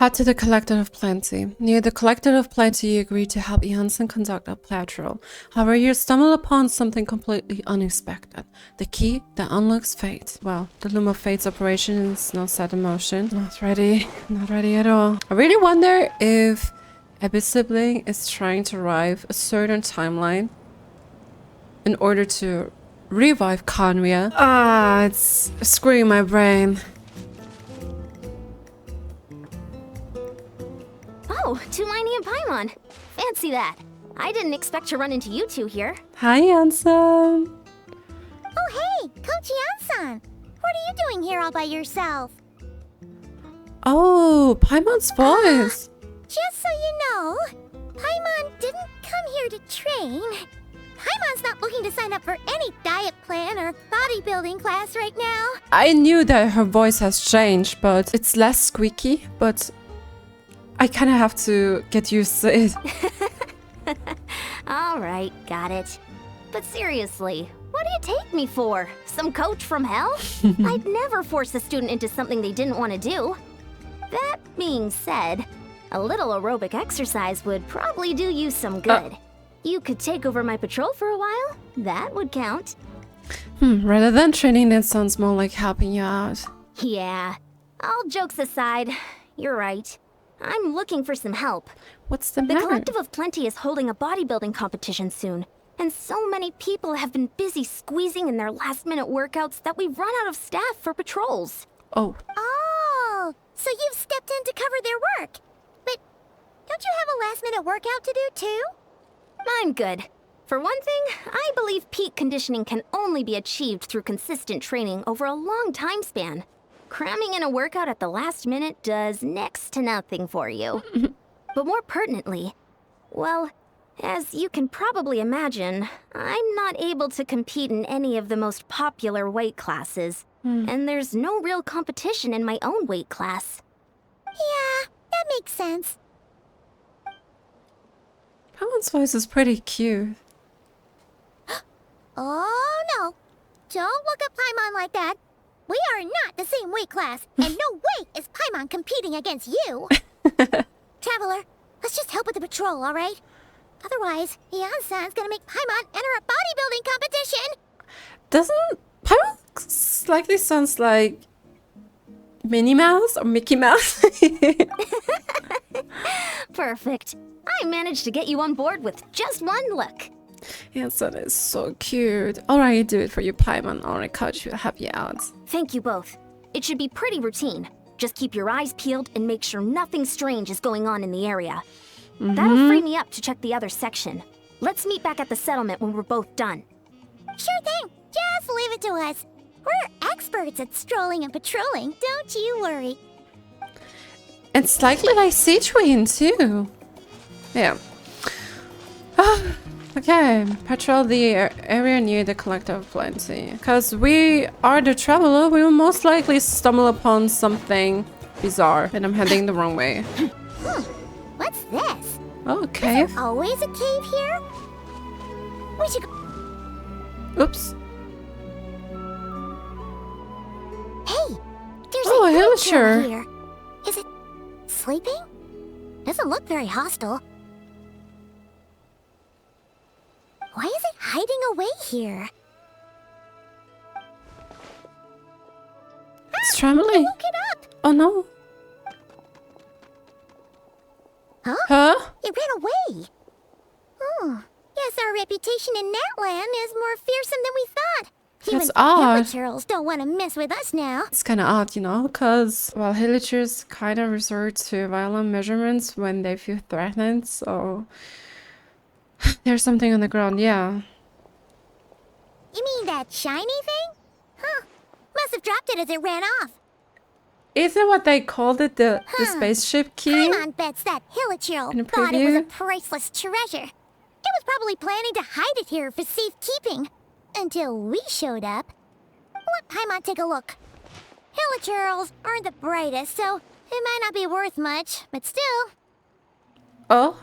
Head to the Collector of Plenty. Near the Collector of Plenty, you agree to help Iansan conduct a patrol. However, you stumble upon something completely unexpected. The key that unlocks fate. Well, the Loom of Fate's operation is not set in motion. Not ready. Not ready at all. I really wonder if Abby's sibling is trying to revive a certain timeline in order to revive Conria. It's screwing my brain. Oh, Citlali and Paimon. Fancy that. I didn't expect to run into you two here. Hi, Iansan. Oh, hey, Coach Iansan. What are you doing here all by yourself? Oh, Paimon's voice. Just so you know, Paimon didn't come here to train. Paimon's not looking to sign up for any diet plan or bodybuilding class right now. I knew that her voice has changed, but it's less squeaky, but I kind of have to get used to it. Alright, got it. But seriously, what do you take me for? Some coach from hell? I'd never force a student into something they didn't want to do. That being said, a little aerobic exercise would probably do you some good. You could take over my patrol for a while. That would count. Rather than training, that sounds more like helping you out. Yeah. All jokes aside, you're right. I'm looking for some help. What's the The matter? Collective of Plenty is holding a bodybuilding competition soon, and so many people have been busy squeezing in their last-minute workouts that we've run out of staff for patrols. Oh, Oh, so you've stepped in to cover their work. But don't you have a last-minute workout to do too? I'm good. For one thing, I believe peak conditioning can only be achieved through consistent training over a long time span. Cramming in a workout at the last minute does next to nothing for you. But more pertinently, well, as you can probably imagine, I'm not able to compete in any of the most popular weight classes. And there's no real competition in my own weight class. Yeah, that makes sense. Paimon's voice is pretty cute. Oh, no. Don't look at Paimon like that. We are not the same weight class, and no way is Paimon competing against you. Traveler, let's just help with the patrol, all right? Otherwise, Iansan's gonna make Paimon enter a bodybuilding competition. Doesn't Paimon slightly sounds like Minnie Mouse or Mickey Mouse? Perfect. I managed to get you on board with just one look. Iansan is so cute. Alright, do it for you, Paimon. Alright, coach will help you out. Thank you both. It should be pretty routine. Just keep your eyes peeled and make sure nothing strange is going on in the area. That'll free me up to check the other section. Let's meet back at the settlement when we're both done. Sure thing. Just leave it to us. We're experts at strolling and patrolling, don't you worry. And slightly like Citrine too. Yeah. Okay, patrol the area near the Collector of Plenty. Because we are the traveler, we will most likely stumble upon something bizarre. And I'm heading the wrong way. What's this? Oh, cave. Always a cave here? We should go. Oops. Hey, there's Oh, a a villager. here. Is it sleeping? Doesn't look very hostile. Why is it hiding away here? It's trembling. Woke it up. Oh no. Huh? Huh? It ran away. Oh, guess our reputation in Natland is more fearsome than we thought. That's Even odd. villagers don't want to mess with us now. It's kind of odd, you know, because, well, villagers kind of resort to violent measurements when they feel threatened, so there's something on the ground, yeah. You mean that shiny thing? Huh. Must have dropped it as it ran off. Isn't what they called it the spaceship key? Paimon bets that Hilichurl In the thought it was a preview? priceless treasure. It was probably planning to hide it here for safekeeping. Until we showed up. Let Paimon take a look. Hilichurls aren't the brightest, so it might not be worth much, but still. Oh,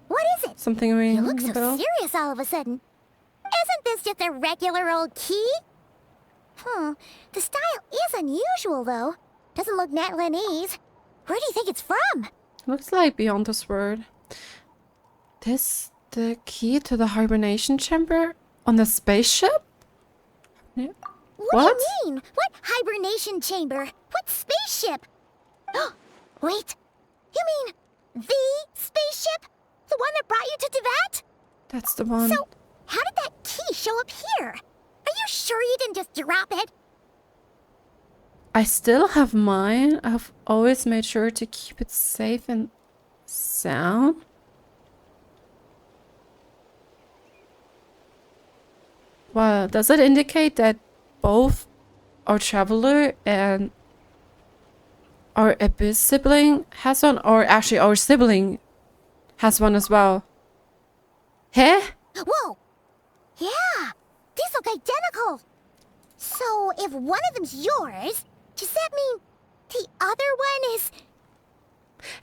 What is it? something ringing You look the so bell. serious all of a sudden. Isn't this just a regular old key? The style is unusual, though. Doesn't look Natlanese. Where do you think it's from? Looks like beyond this word. This the key to the hibernation chamber on the spaceship? Yeah. What do you mean? What hibernation chamber? What spaceship? Wait, you mean the spaceship? The one that brought you to Teyvat? That's the one. So, how did that key show up here? Are you sure you didn't just drop it? I still have mine. I've always made sure to keep it safe and sound. Well, does it indicate that both our traveler and our abyss sibling has one? Or actually our sibling has one as well? Huh? Whoa! Yeah, these look identical. So, if one of them's yours, does that mean the other one is...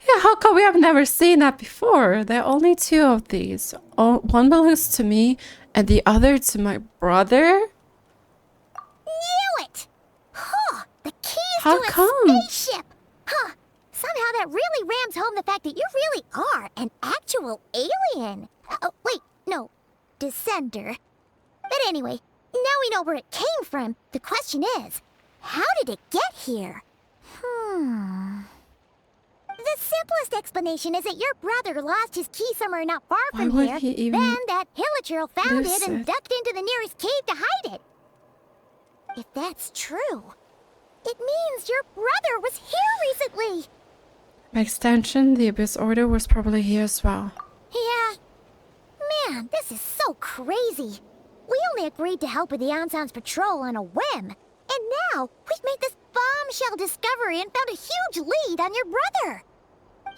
Yeah, how come we have never seen that before? There are only two of these. One belongs to me and the other to my brother. Knew it! Huh, the key is How to a come? spaceship! Huh, somehow that really rams home the fact that you really are an actual alien. Oh, wait, no, descender. But anyway, now we know where it came from. The question is, how did it get here? The simplest explanation is that your brother lost his key somewhere not far Why from would here. he even Then that Hilichurl found lose it and it? ducked into the nearest cave to hide it. If that's true, it means your brother was here recently. By extension, the Abyss Order was probably here as well. Yeah. Man, this is so crazy. We only agreed to help with the Iansan's patrol on a whim. And now, we've made this bombshell discovery and found a huge lead on your brother.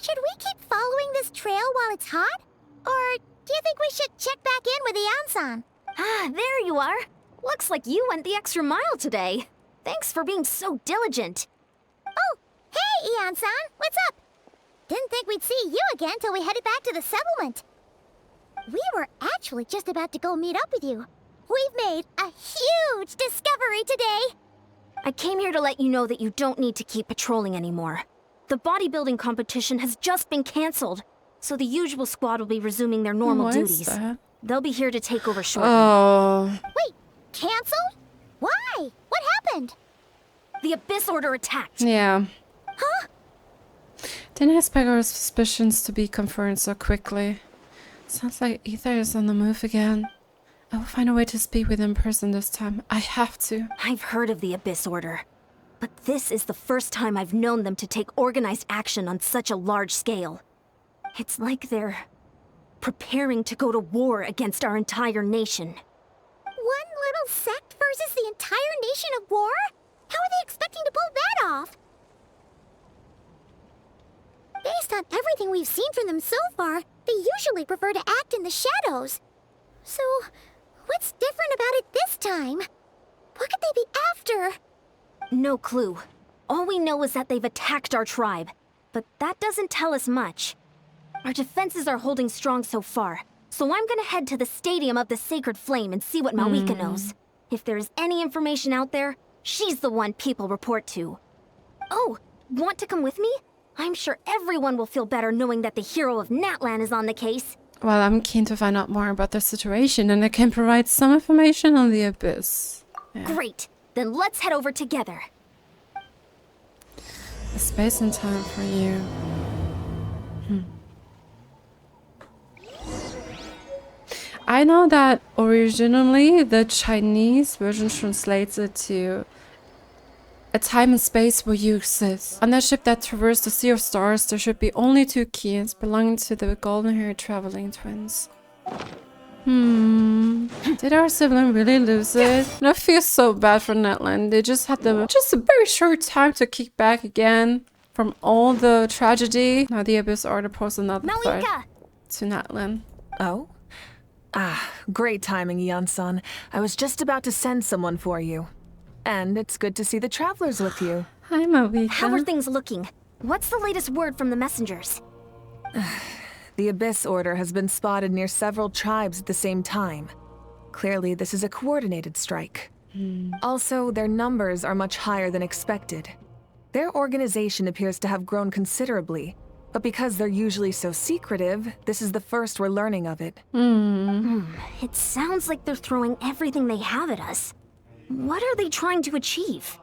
Should we keep following this trail while it's hot? Or do you think we should check back in with Iansan? Ah, there you are. Looks like you went the extra mile today. Thanks for being so diligent. Oh, hey, Iansan, what's up? Didn't think we'd see you again till we headed back to the settlement. We were actually just about to go meet up with you. We've made a huge discovery today. I came here to let you know that you don't need to keep patrolling anymore. The bodybuilding competition has just been cancelled, so the usual squad will be resuming their normal Why is duties. that? They'll be here to take over shortly. Oh. Wait, canceled? Why? What happened? The Abyss Order attacked. Yeah. Huh? Didn't expect our suspicions to be confirmed so quickly. Sounds like Ether is on the move again. I will find a way to speak with him in person this time. I have to. I've heard of the Abyss Order, but this is the first time I've known them to take organized action on such a large scale. It's like they're preparing to go to war against our entire nation. One little sect versus the entire nation of war? How are they expecting to pull that off? Based on everything we've seen from them so far, they usually prefer to act in the shadows. So, what's different about it this time? What could they be after? No clue. All we know is that they've attacked our tribe, but that doesn't tell us much. Our defenses are holding strong so far, so I'm gonna head to the Stadium of the Sacred Flame and see what Mavuika knows. If there's any information out there, she's the one people report to. Oh, want to come with me? I'm sure everyone will feel better knowing that the hero of Natlan is on the case. Well, I'm keen to find out more about the situation, and I can provide some information on the Abyss. Yeah. Great, then let's head over together. A space and time for you. I know that originally the Chinese version translates it to a time and space where you exist. On that ship that traversed the Sea of Stars, there should be only two keys belonging to the golden-haired traveling twins. Did our sibling really lose it? And I feel so bad for Natlan. They just had just a very short time to kick back again from all the tragedy. Now the Abyss Order poses another threat Mavuika! to Natlan. Oh? Ah, great timing, Iansan. I was just about to send someone for you. And it's good to see the travelers with you. Hi, Mavuika. How are things looking? What's the latest word from the messengers? The Abyss Order has been spotted near several tribes at the same time. Clearly, this is a coordinated strike. Also, their numbers are much higher than expected. Their organization appears to have grown considerably, but because they're usually so secretive, this is the first we're learning of it. It sounds like they're throwing everything they have at us. What are they trying to achieve?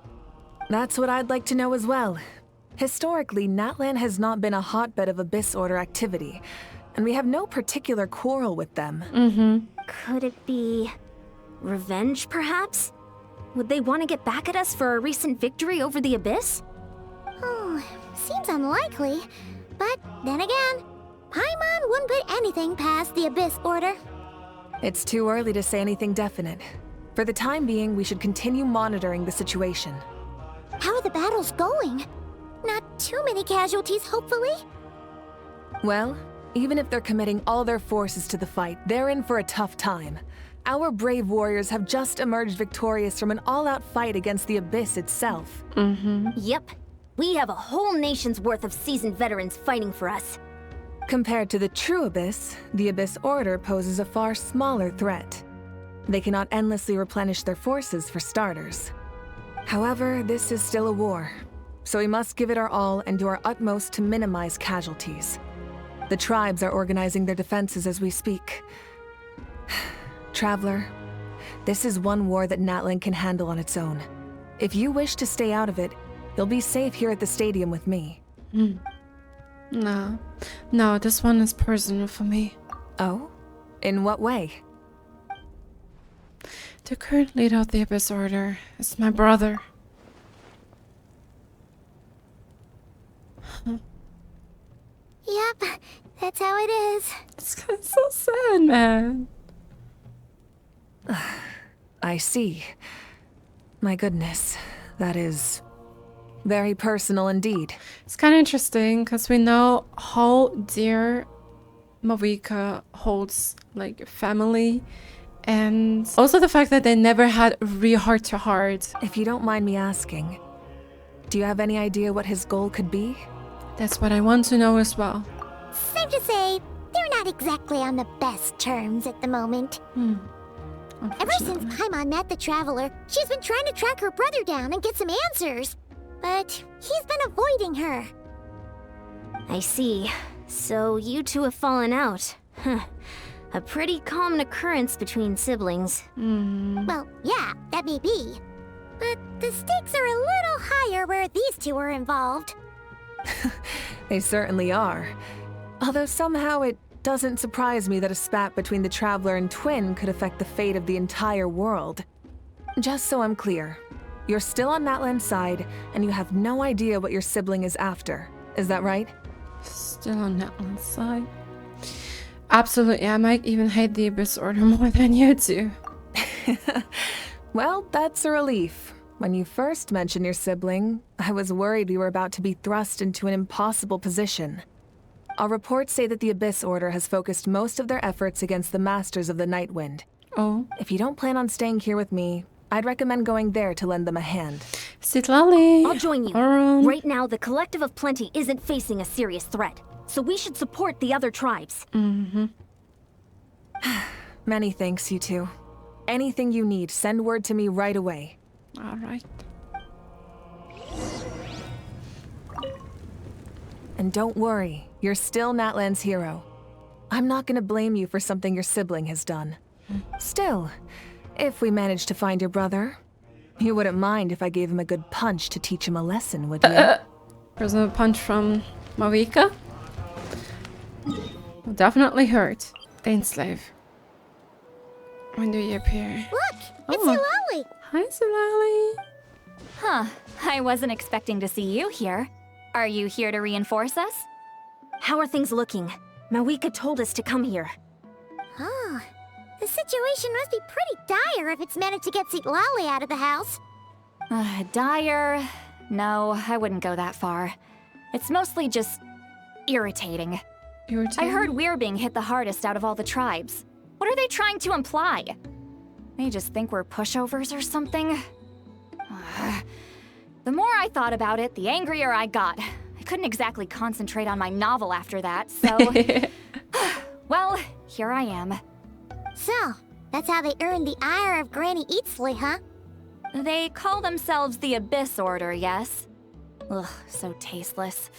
That's what I'd like to know as well. Historically, Natlan has not been a hotbed of Abyss Order activity, and we have no particular quarrel with them. Could it be revenge, perhaps? Would they want to get back at us for a recent victory over the Abyss? Oh, seems unlikely. But then again, Paimon wouldn't put anything past the Abyss Order. It's too early to say anything definite. For the time being, we should continue monitoring the situation. How are the battles going? Not too many casualties, hopefully? Well, even if they're committing all their forces to the fight, they're in for a tough time. Our brave warriors have just emerged victorious from an all-out fight against the Abyss itself. Yep. We have a whole nation's worth of seasoned veterans fighting for us. Compared to the true Abyss, the Abyss Order poses a far smaller threat. They cannot endlessly replenish their forces, for starters. However, this is still a war, so we must give it our all and do our utmost to minimize casualties. The tribes are organizing their defenses as we speak. Traveler, this is one war that Natlan can handle on its own. If you wish to stay out of it, you'll be safe here at the stadium with me. No, this one is personal for me. Oh? In what way? The current leader of the Abyss Order is my brother. Yep, that's how it is. It's so sad, man. I see. My goodness, that is very personal indeed. It's kind of interesting because we know how dear Mavuika holds like family, and also the fact that they never had a real heart-to-heart. If you don't mind me asking, do you have any idea what his goal could be? That's what I want to know as well. Safe to say, they're not exactly on the best terms at the moment. Ever since Unfortunately. Paimon met the Traveler, she's been trying to track her brother down and get some answers. But he's been avoiding her. I see. So you two have fallen out. Huh. A pretty common occurrence between siblings. Well, yeah, that may be. But the stakes are a little higher where these two are involved. They certainly are. Although somehow it doesn't surprise me that a spat between the Traveler and Twin could affect the fate of the entire world. Just so I'm clear, you're still on Natlan's side, and you have no idea what your sibling is after. Is that right? Still on Natlan's side. Absolutely, I might even hate the Abyss Order more than you do. Well, that's a relief. When you first mentioned your sibling, I was worried we were about to be thrust into an impossible position. Our reports say that the Abyss Order has focused most of their efforts against the Masters of the Nightwind. Oh. If you don't plan on staying here with me, I'd recommend going there to lend them a hand. Citlali. I'll join you. Archon. Right now, the Collective of Plenty isn't facing a serious threat, so we should support the other tribes. Many thanks, you two. Anything you need, send word to me right away. All right. And don't worry, you're still Natlan's hero. I'm not gonna blame you for something your sibling has done. Still, if we manage to find your brother, you wouldn't mind if I gave him a good punch to teach him a lesson, would you? There's a punch from Mavuika. Will definitely hurt. Dainsleif. When do you appear? Look, it's Oh. Citlali. Hi, Citlali. Huh, I wasn't expecting to see you here. Are you here to reinforce us? How are things looking? Mavuika told us to come here. Oh, the situation must be pretty dire if it's managed to get Citlali out of the house. Dire? No, I wouldn't go that far. It's mostly just irritating. I heard we're being hit the hardest out of all the tribes. What are they trying to imply? They just think we're pushovers or something? The more I thought about it, the angrier I got. I couldn't exactly concentrate on my novel after that, so... Well, here I am. So, that's how they earned the ire of Granny Eatsley, huh? They call themselves the Abyss Order, yes? Ugh, so tasteless.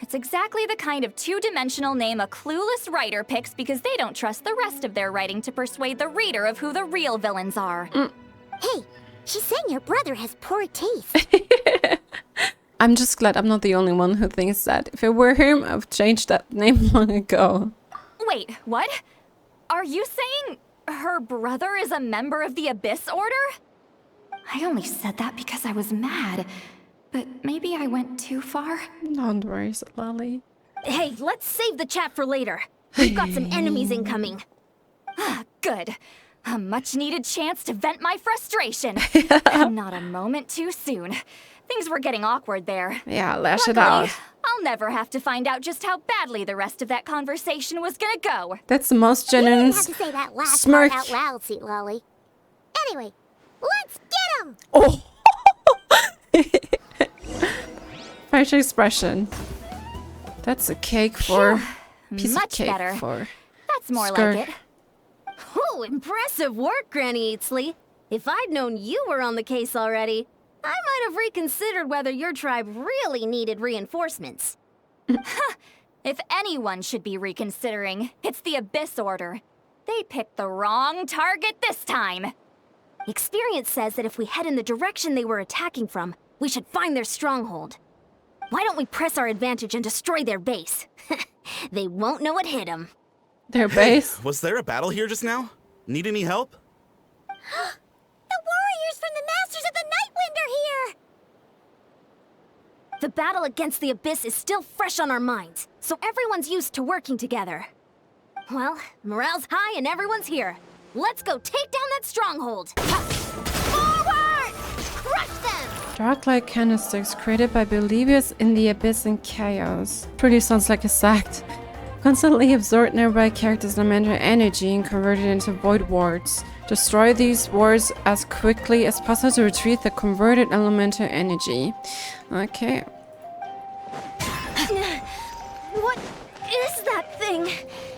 It's exactly the kind of two-dimensional name a clueless writer picks because they don't trust the rest of their writing to persuade the reader of who the real villains are. Hey, she's saying your brother has poor taste. I'm just glad I'm not the only one who thinks that. If it were him, I've changed that name long ago. Wait, what? Are you saying her brother is a member of the Abyss Order? I only said that because I was mad. But maybe I went too far. Don't worry, Citlali. Hey, let's save the chat for later. We've got some enemies incoming. Good. A much-needed chance to vent my frustration. Not a moment too soon. Things were getting awkward there. Yeah, lash it Luckily, out. I'll never have to find out just how badly the rest of that conversation was gonna go. That's the most You genuine didn't have to say that last smirk. part out loud, Citlali. Anyway, let's get him! Oh! Facial expression. That's a cake for... piece Much of cake better. for... That's more skirt. like it. Oh, impressive work, Granny Eatsley. If I'd known you were on the case already, I might have reconsidered whether your tribe really needed reinforcements. If anyone should be reconsidering, it's the Abyss Order. They picked the wrong target this time. Experience says that if we head in the direction they were attacking from, we should find their stronghold. Why don't we press our advantage and destroy their base? They won't know what hit them. Their base? Was there a battle here just now? Need any help? The warriors from the Masters of the Nightwind are here! The battle against the Abyss is still fresh on our minds, so everyone's used to working together. Well, morale's high and everyone's here. Let's go take down that stronghold! Forward! Crush them! Dark-like candlesticks created by believers in the Abyss and Chaos. Pretty sounds like a sect. Constantly absorb nearby characters' elemental energy and convert it into void wards. Destroy these wards as quickly as possible to retrieve the converted elemental energy. Okay. What is that thing?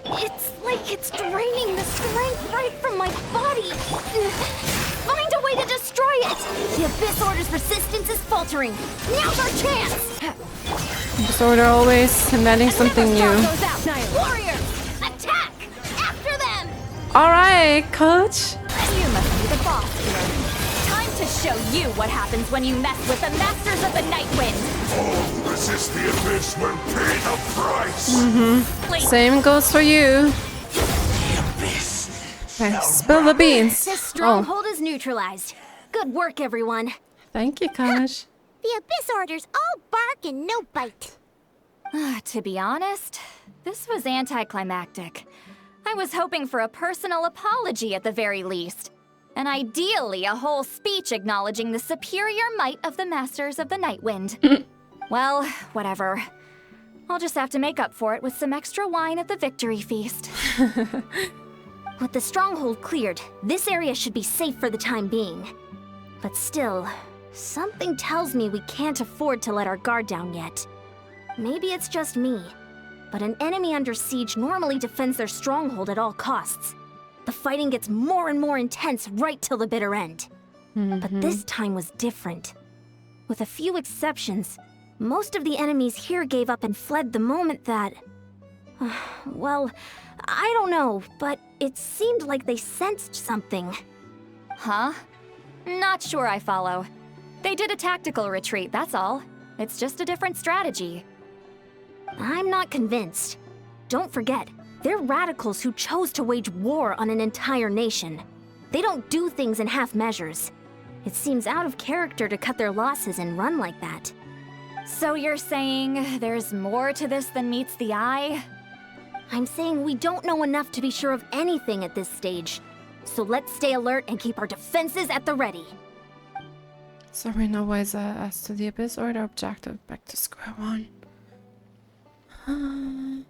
It's like it's draining the strength right from my body. Find a way to destroy it! The Abyss Order's resistance is faltering. Now's our chance! Disorder always inventing something new. Warriors, attack! After them! Alright, coach. You must be the boss here. Time to show you what happens when you mess with the Masters of the Nightwind. All resist the Abyss will pay the price. Same goes for you. Okay, spill the beans. This stronghold is neutralized. Good work, everyone. Thank you, coach. The Abyss Order's all bark and no bite. To be honest, this was anticlimactic. I was hoping for a personal apology at the very least. And ideally, a whole speech acknowledging the superior might of the Masters of the Nightwind. Well, whatever. I'll just have to make up for it with some extra wine at the victory feast. With the stronghold cleared, this area should be safe for the time being. But still, something tells me we can't afford to let our guard down yet. Maybe it's just me, but an enemy under siege normally defends their stronghold at all costs. The fighting gets more and more intense right till the bitter end. But this time was different. With a few exceptions, most of the enemies here gave up and fled the moment that... well, I don't know, but it seemed like they sensed something. Huh? Not sure I follow. They did a tactical retreat, that's all. It's just a different strategy. I'm not convinced. Don't forget, they're radicals who chose to wage war on an entire nation. They don't do things in half measures. It seems out of character to cut their losses and run like that. So you're saying there's more to this than meets the eye? I'm saying we don't know enough to be sure of anything at this stage. So let's stay alert and keep our defenses at the ready. So we know wiser as to the Abyss Order objective. Back to square one.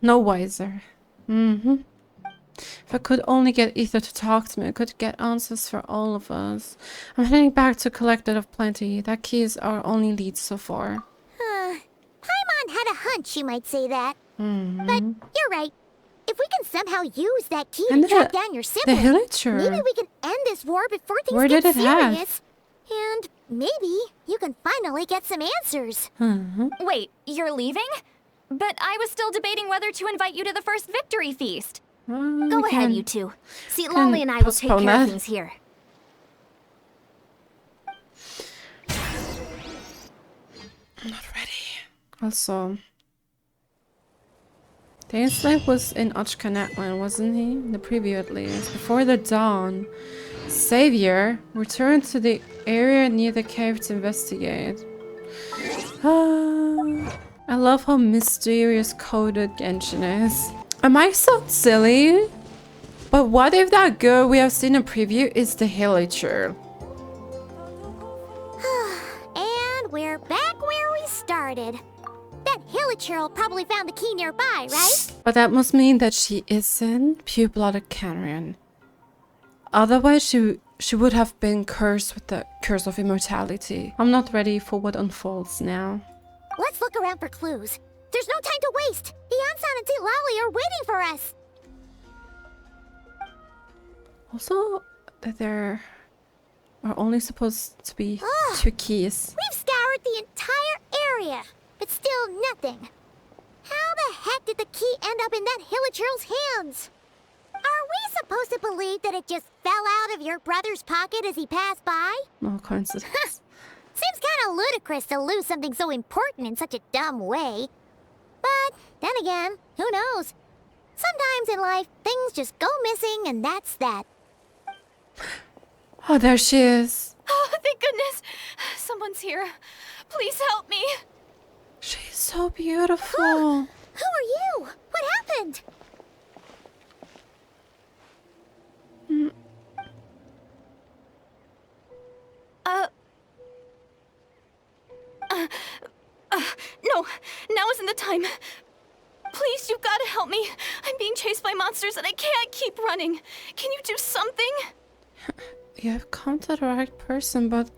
No wiser. If I could only get Ether to talk to me, I could get answers for all of us. I'm heading back to Collected of Plenty. That key is our only lead so far. Paimon had a hunch you might say that. But you're right. If we can somehow use that key And to track down your The sibling, Hillager. maybe we can end this war before things Where get did it have? serious. And maybe you can finally get some answers. Wait, you're leaving? But I was still debating whether to invite you to the first victory feast. Go ahead, you two. Citlali and I will take care of things here. I'm not ready. Also, Dainsleif was in Archon, wasn't he? In the preview at least. Before the dawn, Savior returned to the area near the cave to investigate. I love how mysterious coded Genshin is. Am I so silly? But what if that girl we have seen in preview is the hideout? And we're back where we started. That hideout probably found the key nearby, right? But that must mean that she isn't pure-blooded Canarian. Otherwise, she would have been cursed with the curse of immortality. I'm not ready for what unfolds now. Let's look around for clues. There's no time to waste. Iansan and Citlali are waiting for us. Also, that there are only supposed to be 2 keys. We've scoured the entire area, but still nothing. How the heck did the key end up in that hideout's hands? Are we supposed to believe that it just fell out of your brother's pocket as he passed by? No coincidence. Seems kind of ludicrous to lose something so important in such a dumb way. But then again, who knows? Sometimes in life, things just go missing and that's that. Oh, there she is. Oh, thank goodness. Someone's here. Please help me. She's so beautiful. Who are you? What happened? No, now isn't the time. Please, you've got to help me. I'm being chased by monsters and I can't keep running. Can you do something? You have come to the right person, but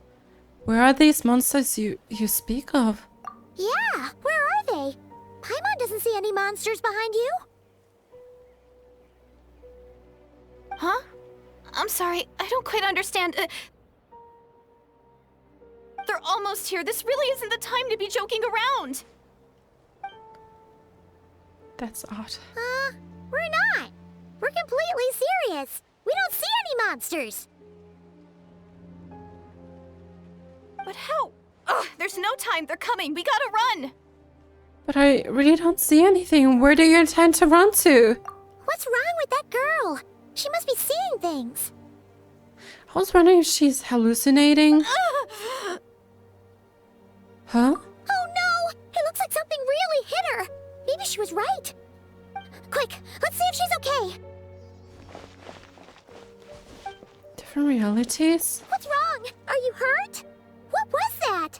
where are these monsters you speak of? Yeah, where are they? Paimon doesn't see any monsters behind you. Huh? I'm sorry, I don't quite understand. They're almost here. This really isn't the time to be joking around. That's odd. We're not. We're completely serious. We don't see any monsters. But how? Ugh, there's no time. They're coming. We gotta run. But I really don't see anything. Where do you intend to run to? What's wrong with that girl? She must be seeing things. I was wondering if she's hallucinating. Huh? Oh no! It looks like something really hit her. Maybe she was right. Quick, let's see if she's okay. Different realities? What's wrong? Are you hurt? What was that?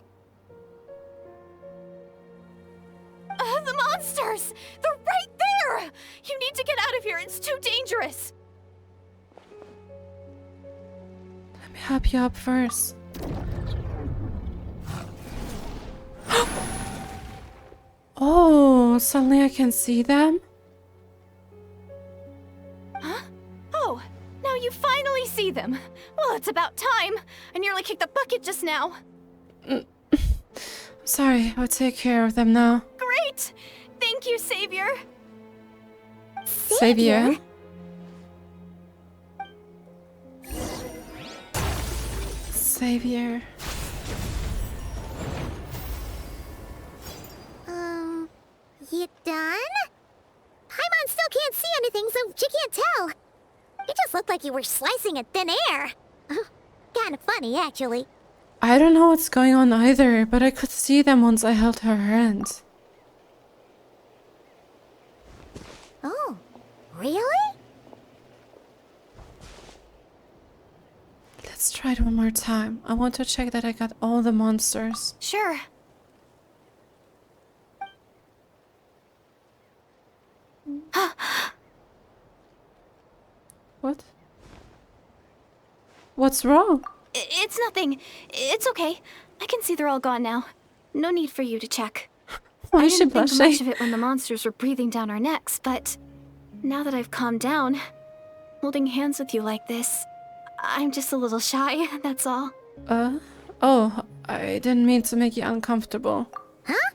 The monsters! They're right there! You need to get out of here. It's too dangerous. Let me help you up first. Oh, suddenly I can see them? Huh? Oh, now you finally see them. Well, it's about time. I nearly kicked the bucket just now. Sorry, I'll take care of them now. Great! Thank you, Savior. Savior? Savior. You done? Paimon still can't see anything, so she can't tell. It just looked like you were slicing at thin air. Kinda funny, actually. I don't know what's going on either, but I could see them once I held her hand. Oh, really? Let's try it one more time. I want to check that I got all the monsters. Sure. What? What's wrong? It's nothing. It's okay. I can see they're all gone now. No need for you to check. Why I is she didn't think blushing? much of it when the monsters were breathing down our necks, but now that I've calmed down, holding hands with you like this, I'm just a little shy, that's all. Oh, I didn't mean to make you uncomfortable. Huh?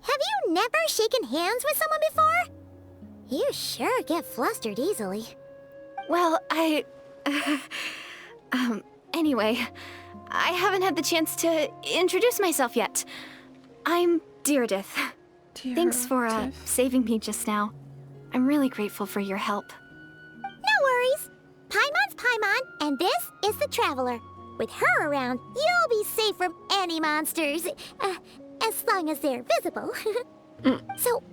Have you never shaken hands with someone before? You sure get flustered easily. Well, anyway, I haven't had the chance to introduce myself yet. I'm Direidyth. Thanks for saving me just now. I'm really grateful for your help. No worries. Paimon's Paimon, and this is the Traveler. With her around, you'll be safe from any monsters. As long as they're visible. So,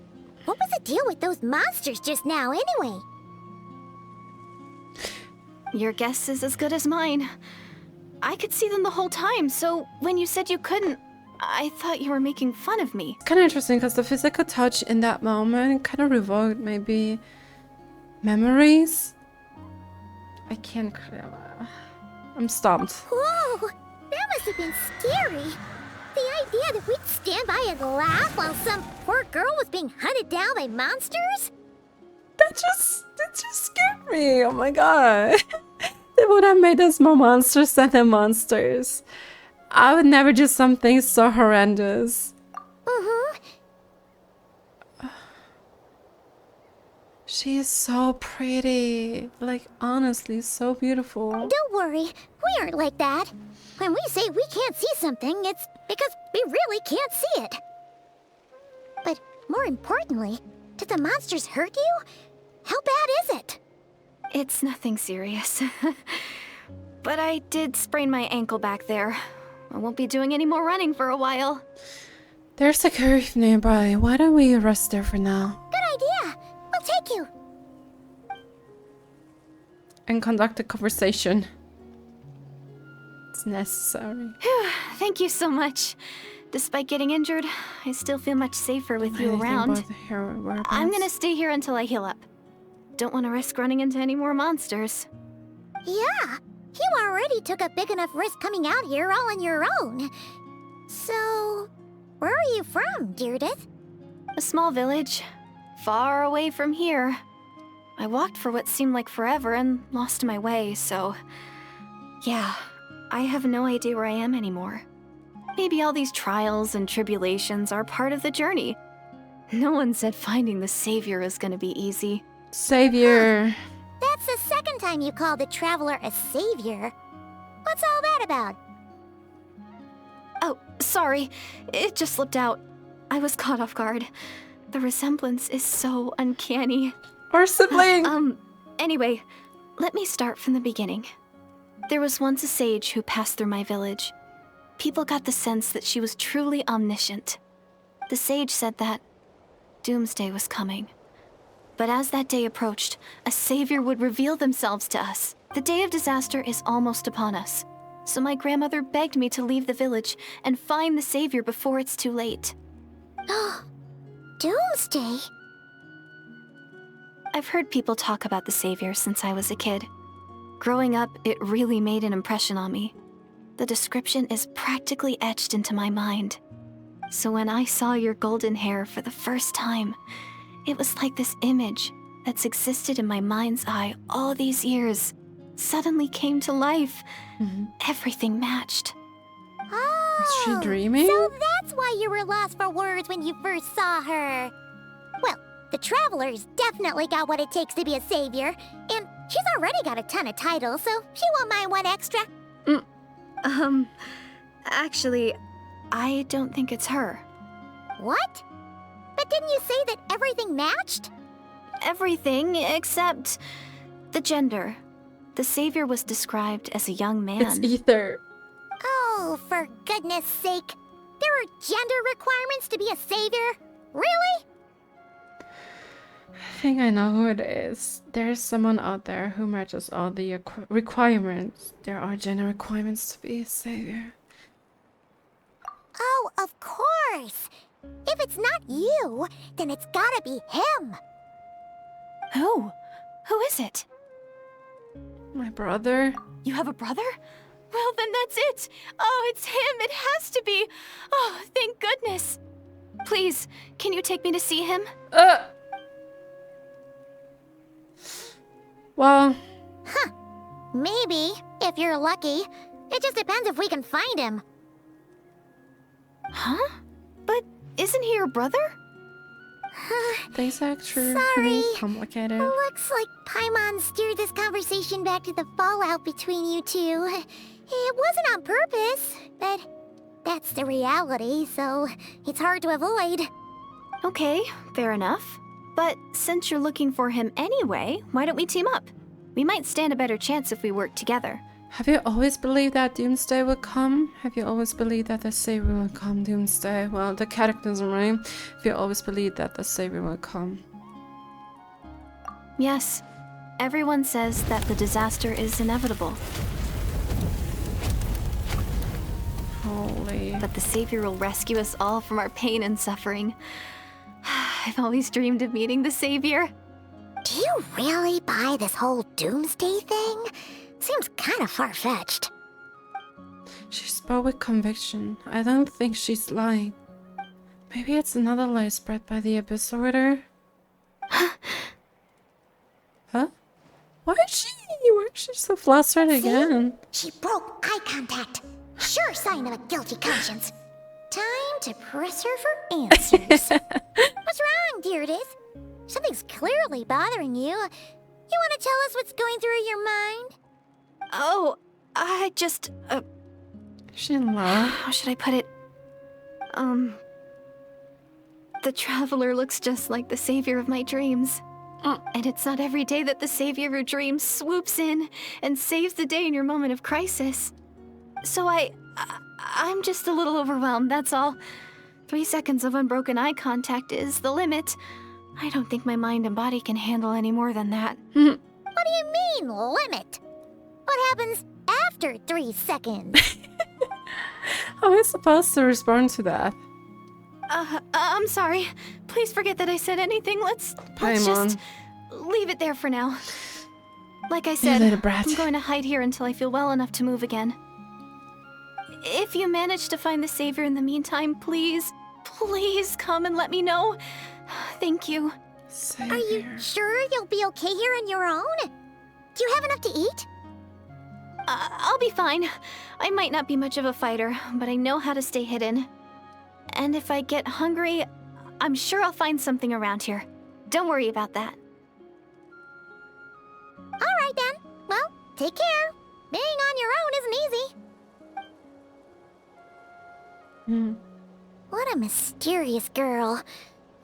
what was the deal with those monsters just now, anyway? Your guess is as good as mine. I could see them the whole time, so when you said you couldn't, I thought you were making fun of me. It's kind of interesting because the physical touch in that moment kind of revoked maybe memories. I can't. I'm stumped. Whoa, that must have been scary. The idea that we'd stand by and laugh while some poor girl was being hunted down by monsters? That just scared me. Oh my god. They would have made us more monsters than the monsters. I would never do something so horrendous. She is so pretty. Like, honestly, so beautiful. Don't worry, we aren't like that. When we say we can't see something, it's because we really can't see it. But more importantly, did the monsters hurt you? How bad is it? It's nothing serious. But I did sprain my ankle back there. I won't be doing any more running for a while. There's a cave nearby. Why don't we rest there for now? Good idea. We'll take you. And conduct a conversation. It's necessary. Thank you so much. Despite getting injured, I still feel much safer with you around. I'm gonna stay here until I heal up. Don't want to risk running into any more monsters. Yeah, you already took a big enough risk coming out here all on your own. So, where are you from, Direidyth? A small village, far away from here. I walked for what seemed like forever and lost my way, so... yeah, I have no idea where I am anymore. Maybe all these trials and tribulations are part of the journey. No one said finding the Savior is gonna be easy. Savior! That's the second time you called the Traveler a savior. What's all that about? Oh, sorry. It just slipped out. I was caught off guard. The resemblance is so uncanny. Our sibling! Anyway, let me start from the beginning. There was once a sage who passed through my village. People got the sense that she was truly omniscient. The sage said that Doomsday was coming. But as that day approached, a savior would reveal themselves to us. The day of disaster is almost upon us. So my grandmother begged me to leave the village and find the savior before it's too late. Doomsday? I've heard people talk about the savior since I was a kid. Growing up, it really made an impression on me. The description is practically etched into my mind. So when I saw your golden hair for the first time, it was like this image that's existed in my mind's eye all these years suddenly came to life. Everything matched. Oh, is she dreaming? So that's why you were lost for words when you first saw her. Well, the Traveler's definitely got what it takes to be a savior, and she's already got a ton of titles, so she won't mind one extra. Actually, I don't think it's her. What? But didn't you say that everything matched? Everything except the gender. The savior was described as a young man. It's Ether. Oh, for goodness sake. There are gender requirements to be a savior? Really? I think I know who it is. There's someone out there who matches all the requirements. There are gender requirements to be a savior. Oh, of course. If it's not you, then it's gotta be him. Who? Who is it? My brother. You have a brother? Well, then that's it. Oh, it's him. It has to be. Oh, thank goodness. Please, can you take me to see him? Well, Maybe, if you're lucky. It just depends if we can find him. Huh? But isn't he your brother? Things are actually Sorry. complicated. Looks like Paimon steered this conversation back to the fallout between you two. It wasn't on purpose, but that's the reality, so it's hard to avoid. Okay, fair enough. But since you're looking for him anyway, why don't we team up? We might stand a better chance if we work together. Have you always believed that Doomsday would come? Have you always believed that the Savior will come, Doomsday? Well, the cataclysm, right? Have you always believed that the Savior will come? Yes. Everyone says that the disaster is inevitable. Holy. But the Savior will rescue us all from our pain and suffering. I've always dreamed of meeting the Savior. Do you really buy this whole Doomsday thing? Seems kind of far-fetched. She spoke with conviction. I don't think she's lying. Maybe it's another lie spread by the Abyss Order? Huh? Why is she so flustered again? She broke eye contact. Sure sign of a guilty conscience. Time to press her for answers. What's wrong, Direidyth? Something's clearly bothering you. You want to tell us what's going through your mind? Oh, I just... Is she in love? How should I put it? The Traveler looks just like the Savior of my dreams. And it's not every day that the Savior of your dreams swoops in and saves the day in your moment of crisis. So I'm just a little overwhelmed, that's all. 3 seconds of unbroken eye contact is the limit. I don't think my mind and body can handle any more than that. What do you mean, limit? What happens after 3 seconds? How am I supposed to respond to that? I'm sorry. Please forget that I said anything. Let's Paimon. just leave it there for now. Like I said, little brat. I'm going to hide here until I feel well enough to move again. If you manage to find the Savior in the meantime, please come and let me know. Thank you. Savior. Are you sure you'll be okay here on your own? Do you have enough to eat? I'll be fine. I might not be much of a fighter, but I know how to stay hidden. And if I get hungry, I'm sure I'll find something around here. Don't worry about that. All right then. Well, take care. Being on your own isn't easy. What a mysterious girl.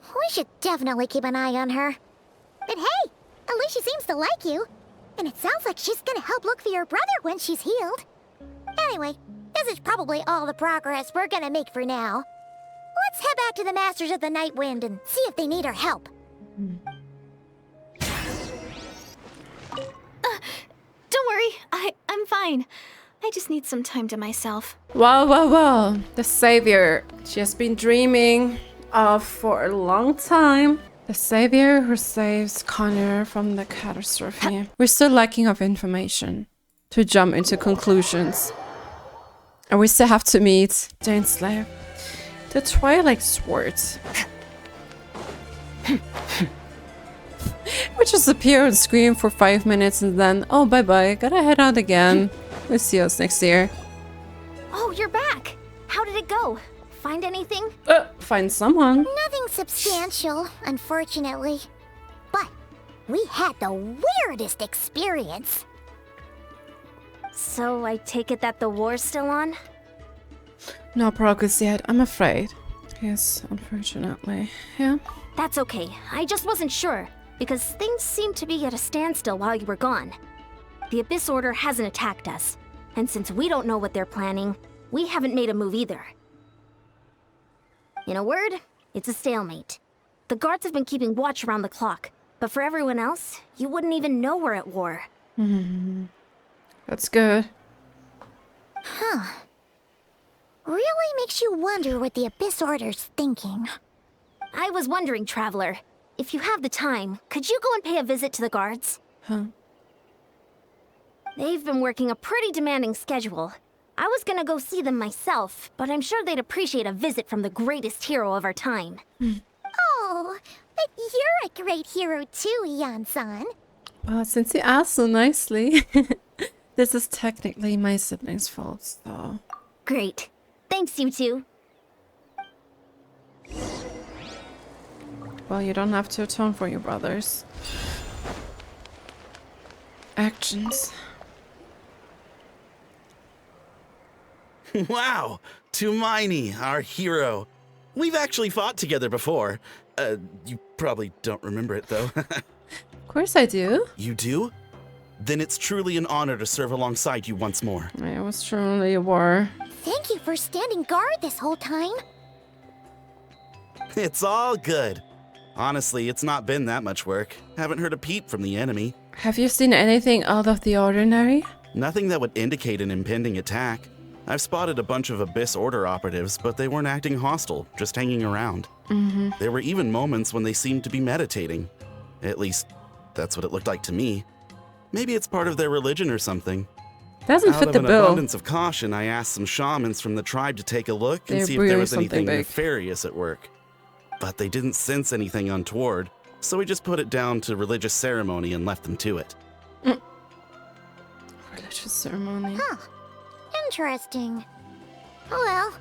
We should definitely keep an eye on her. But hey, at least she seems to like you. And it sounds like she's gonna help look for your brother when she's healed. Anyway, this is probably all the progress we're gonna make for now. Let's head back to the Masters of the Night Wind and see if they need our help. Don't worry, I'm fine. I just need some time to myself. Wow. The Savior she has been dreaming of for a long time. The Savior who saves Connor from the catastrophe. We're still lacking of information to jump into conclusions. And we still have to meet Dainsleif. The Twilight Sword. We just appear on screen for 5 minutes and then, oh, bye-bye, gotta head out again. We'll see us next year. Oh, you're back. How did it go? Find anything? Find someone. Nothing substantial, unfortunately. But we had the weirdest experience. So I take it that the war's still on? No progress yet, I'm afraid. Yes, unfortunately. Yeah. That's okay. I just wasn't sure, because things seemed to be at a standstill while you were gone. The Abyss Order hasn't attacked us, and since we don't know what they're planning, we haven't made a move either. In a word, it's a stalemate. The guards have been keeping watch around the clock, but for everyone else, you wouldn't even know we're at war. That's good. Really makes you wonder what the Abyss Order's thinking. I was wondering, Traveler, if you have the time, could you go and pay a visit to the guards? Huh? They've been working a pretty demanding schedule. I was gonna go see them myself, but I'm sure they'd appreciate a visit from the greatest hero of our time. Oh, but you're a great hero too, Iansan. Well, since you asked so nicely. This is technically my siblings' fault, though. Great. Thanks, you two. Well, you don't have to atone for your brothers' actions. Wow, Tumaini, our hero. We've actually fought together before. You probably don't remember it, though. Of course I do. You do? Then it's truly an honor to serve alongside you once more. It was truly a war. Thank you for standing guard this whole time. It's all good. Honestly, it's not been that much work. Haven't heard a peep from the enemy. Have you seen anything out of the ordinary? Nothing that would indicate an impending attack. I've spotted a bunch of Abyss Order operatives, but they weren't acting hostile, just hanging around. There were even moments when they seemed to be meditating. At least, that's what it looked like to me. Maybe it's part of their religion or something. Doesn't Out fit of the an bill. abundance of caution, I asked some shamans from the tribe to take a look and They're see if there brewing was anything something big. nefarious at work. But they didn't sense anything untoward, so we just put it down to religious ceremony and left them to it. Religious ceremony. Huh. Interesting. Oh well,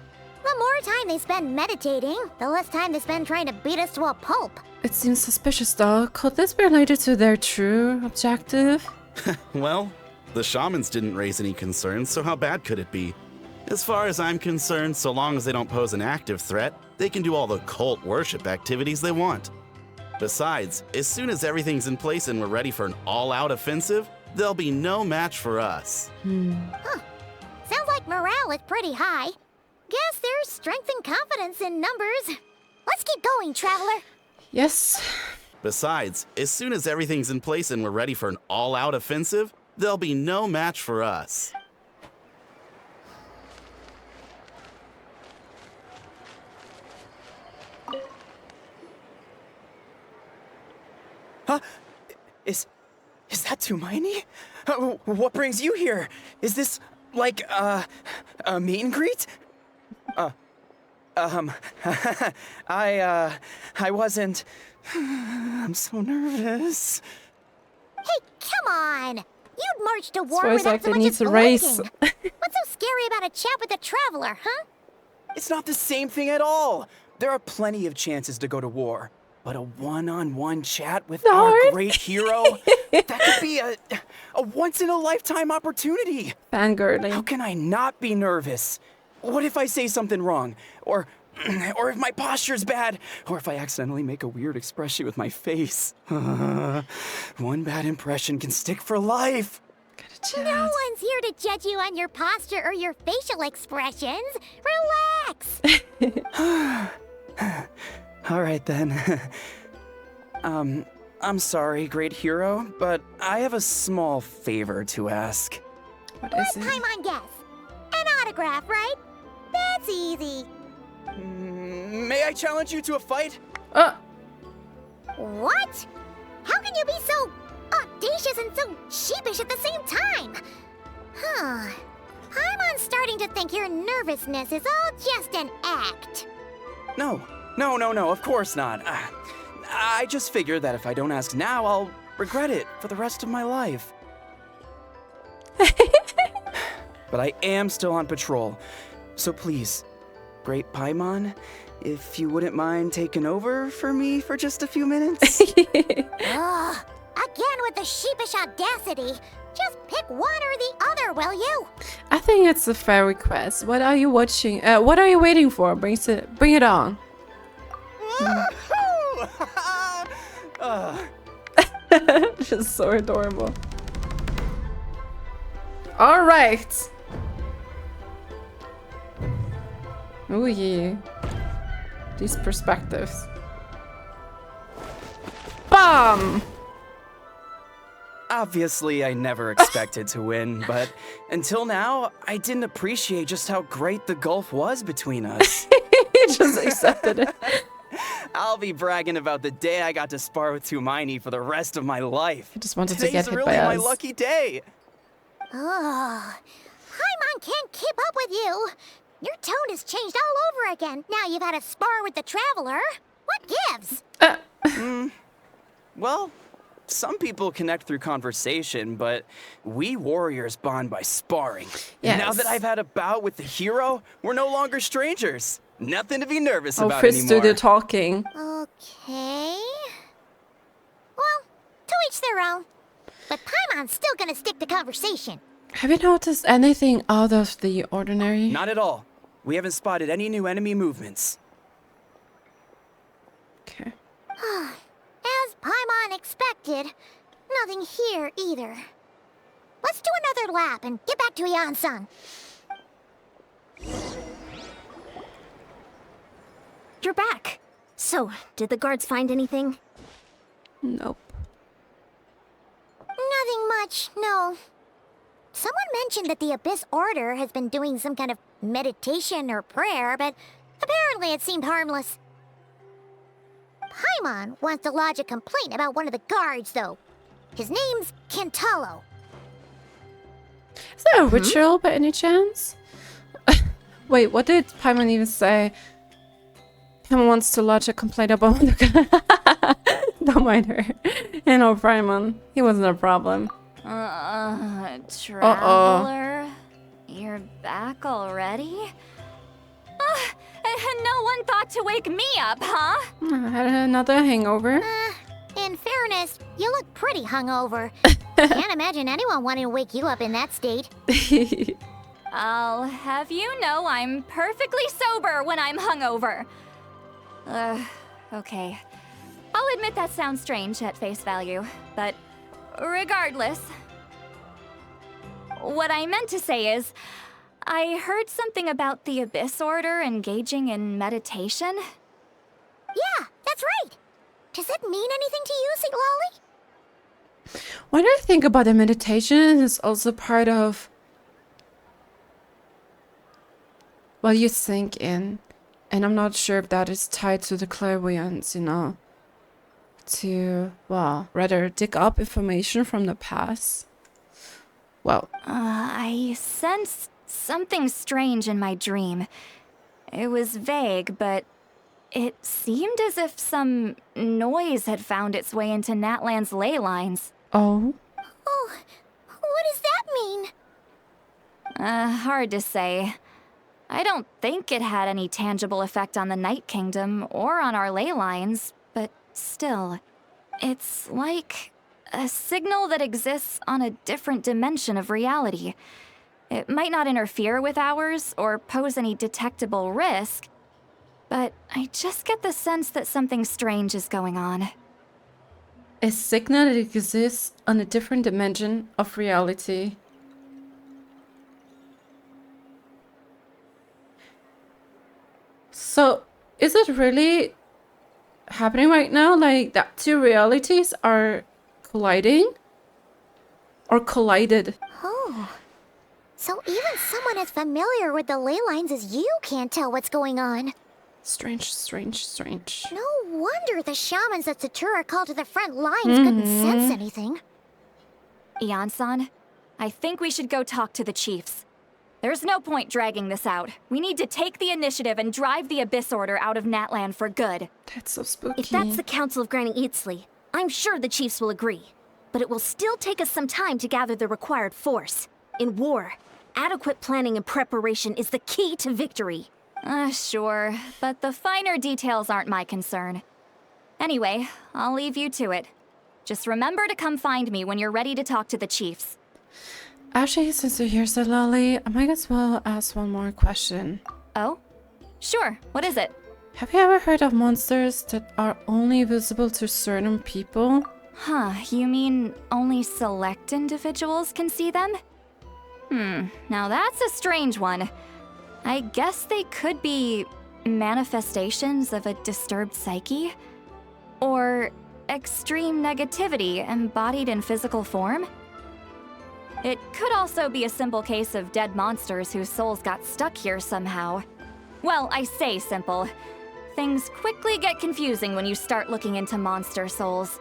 the more time they spend meditating, the less time they spend trying to beat us to a pulp. It seems suspicious, though. Could this be related to their true objective? Well, the shamans didn't raise any concerns, so how bad could it be? As far as I'm concerned, so long as they don't pose an active threat, they can do all the cult worship activities they want. Besides, as soon as everything's in place and we're ready for an all-out offensive, there'll be no match for us. Sounds like morale is pretty high. Guess there's strength and confidence in numbers. Let's keep going, Traveler. Yes. Besides, as soon as everything's in place and we're ready for an all-out offensive, there'll be no match for us. Huh? Is that Tumaini? What brings you here? Is this like a meet and greet? I wasn't. I'm so nervous. Hey, come on! You'd march to war So it's without like so they much need as to race. blinking. What's so scary about a chat with a Traveler, huh? It's not the same thing at all. There are plenty of chances to go to war. But a one-on-one chat with our Darn. great hero, that could be a once-in-a-lifetime opportunity. How Fangirling. can I not be nervous? What if I say something wrong? Or if my posture's bad? Or if I accidentally make a weird expression with my face? One bad impression can stick for life. No one's here to judge you on your posture or your facial expressions. Relax. All right, then. I'm sorry, great hero, but I have a small favor to ask. What is it? Paimon guess. An autograph, right? That's easy. May I challenge you to a fight? What? How can you be so audacious and so sheepish at the same time? Huh. Paimon's starting to think your nervousness is all just an act. No, of course not. I just figured that if I don't ask now, I'll regret it for the rest of my life. But I am still on patrol, so please, Great Paimon, if you wouldn't mind taking over for me for just a few minutes? Ugh. Again with the sheepish audacity. Just pick one or the other, will you? I think it's a fair request. What are you watching? What are you waiting for? Bring it on. Just so adorable. All right. Oh yeah. These perspectives. Bam! Obviously, I never expected to win, but until now, I didn't appreciate just how great the gulf was between us. He just accepted it. I'll be bragging about the day I got to spar with Tumaini for the rest of my life. He just wanted Today's to get hit really by my us. lucky day. Ugh. Paimon can't keep up with you. Your tone has changed all over again. Now you've had a spar with the Traveler. What gives? Well, some people connect through conversation, but we warriors bond by sparring. Yes. Now that I've had a bout with the hero, we're no longer strangers. Nothing to be nervous Oh, about Chris anymore. do the talking. Okay. Well, to each their own. But Paimon's still gonna stick to conversation. Have you noticed anything out of the ordinary? Not at all. We haven't spotted any new enemy movements. Okay. As Paimon expected, nothing here either. Let's do another lap and get back to Iansan. You're back. So, did the guards find anything? Nope. Nothing much, no. Someone mentioned that the Abyss Order has been doing some kind of meditation or prayer, but apparently it seemed harmless. Paimon wants to lodge a complaint about one of the guards, though. His name's Kentalo. Is that a ritual by any chance? Wait, what did Paimon even say? Paimon wants to lodge a complaint about one of the Don't mind her. You know, Paimon. He wasn't a problem. Traveler? You're back already? No one thought to wake me up, huh? I had another hangover. In fairness, you look pretty hungover. Can't imagine anyone wanting to wake you up in that state. I'll have you know I'm perfectly sober when I'm hungover. Okay. I'll admit that sounds strange at face value, but regardless. What I meant to say is, I heard something about the Abyss Order engaging in meditation. Yeah, that's right. Does it mean anything to you, Citlali? What I think about the meditation is also part of what you think in. And I'm not sure if that is tied to the clairvoyance, you know. To, well, rather dig up information from the past. Well, I sensed something strange in my dream. It was vague, but it seemed as if some noise had found its way into Natlan's ley lines. oh. Oh, what does that mean? Hard to say. I don't think it had any tangible effect on the Night Kingdom or on our ley lines, but still, it's like a signal that exists on a different dimension of reality. It might not interfere with ours or pose any detectable risk, but I just get the sense that something strange is going on. A signal that exists on a different dimension of reality. So, is it really happening right now? Like, that two realities are colliding? Or collided? Oh. So even someone as familiar with the ley lines as you can't tell what's going on. Strange, strange, strange. No wonder the shamans that Satura called to the front lines couldn't sense anything. Iansan, I think we should go talk to the chiefs. There's no point dragging this out. We need to take the initiative and drive the Abyss Order out of Natlan for good. That's so spooky. If that's the Council of Granny Eatsley, I'm sure the chiefs will agree. But it will still take us some time to gather the required force. In war, adequate planning and preparation is the key to victory. Sure, but the finer details aren't my concern. Anyway, I'll leave you to it. Just remember to come find me when you're ready to talk to the chiefs. Actually, since you're here, Citlali, I might as well ask one more question. Oh? Sure, what is it? Have you ever heard of monsters that are only visible to certain people? Huh, you mean only select individuals can see them? Now that's a strange one. I guess they could be manifestations of a disturbed psyche? Or extreme negativity embodied in physical form? It could also be a simple case of dead monsters whose souls got stuck here somehow. Well, I say simple. Things quickly get confusing when you start looking into monster souls.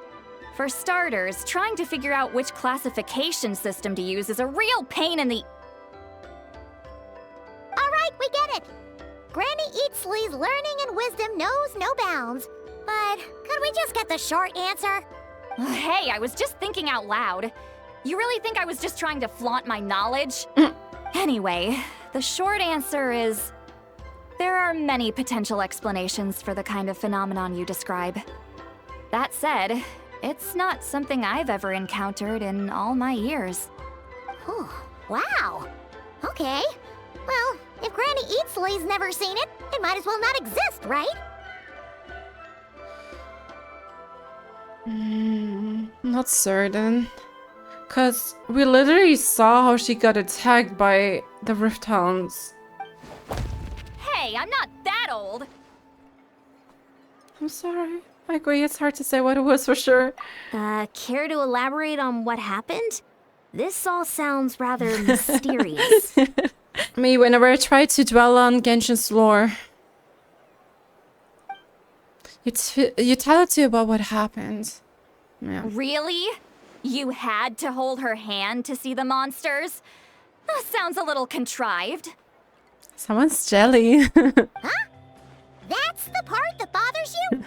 For starters, trying to figure out which classification system to use is a real pain in the... Alright, we get it. Granny Eatsley's learning and wisdom knows no bounds. But could we just get the short answer? Hey, I was just thinking out loud. You really think I was just trying to flaunt my knowledge? Anyway, the short answer is... there are many potential explanations for the kind of phenomenon you describe. That said, it's not something I've ever encountered in all my years. Whew, wow. Okay. Well, if Granny Eatsley's never seen it, it might as well not exist, right? Not certain. Cause we literally saw how she got attacked by the Rift Hounds. Hey, I'm not that old! I'm sorry. I agree, it's hard to say what it was for sure. Care to elaborate on what happened? This all sounds rather mysterious. Me, whenever I try to dwell on Genshin's lore, you tell it to you about what happened. Yeah. Really? You had to hold her hand to see the monsters? That sounds a little contrived. Someone's jelly. Huh? That's the part that bothers you?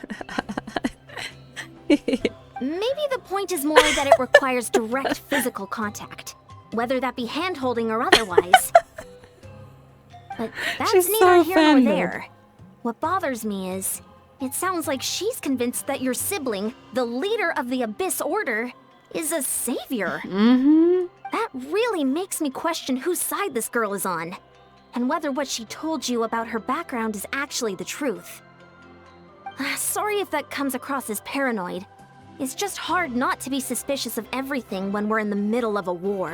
Maybe the point is more that it requires direct physical contact, whether that be hand-holding or otherwise. But that's She's neither so here nor offended. there. What bothers me is, it sounds like she's convinced that your sibling, the leader of the Abyss Order, is a savior. That really makes me question whose side this girl is on, and whether what she told you about her background is actually the truth. Sorry if that comes across as paranoid. It's just hard not to be suspicious of everything when we're in the middle of a war.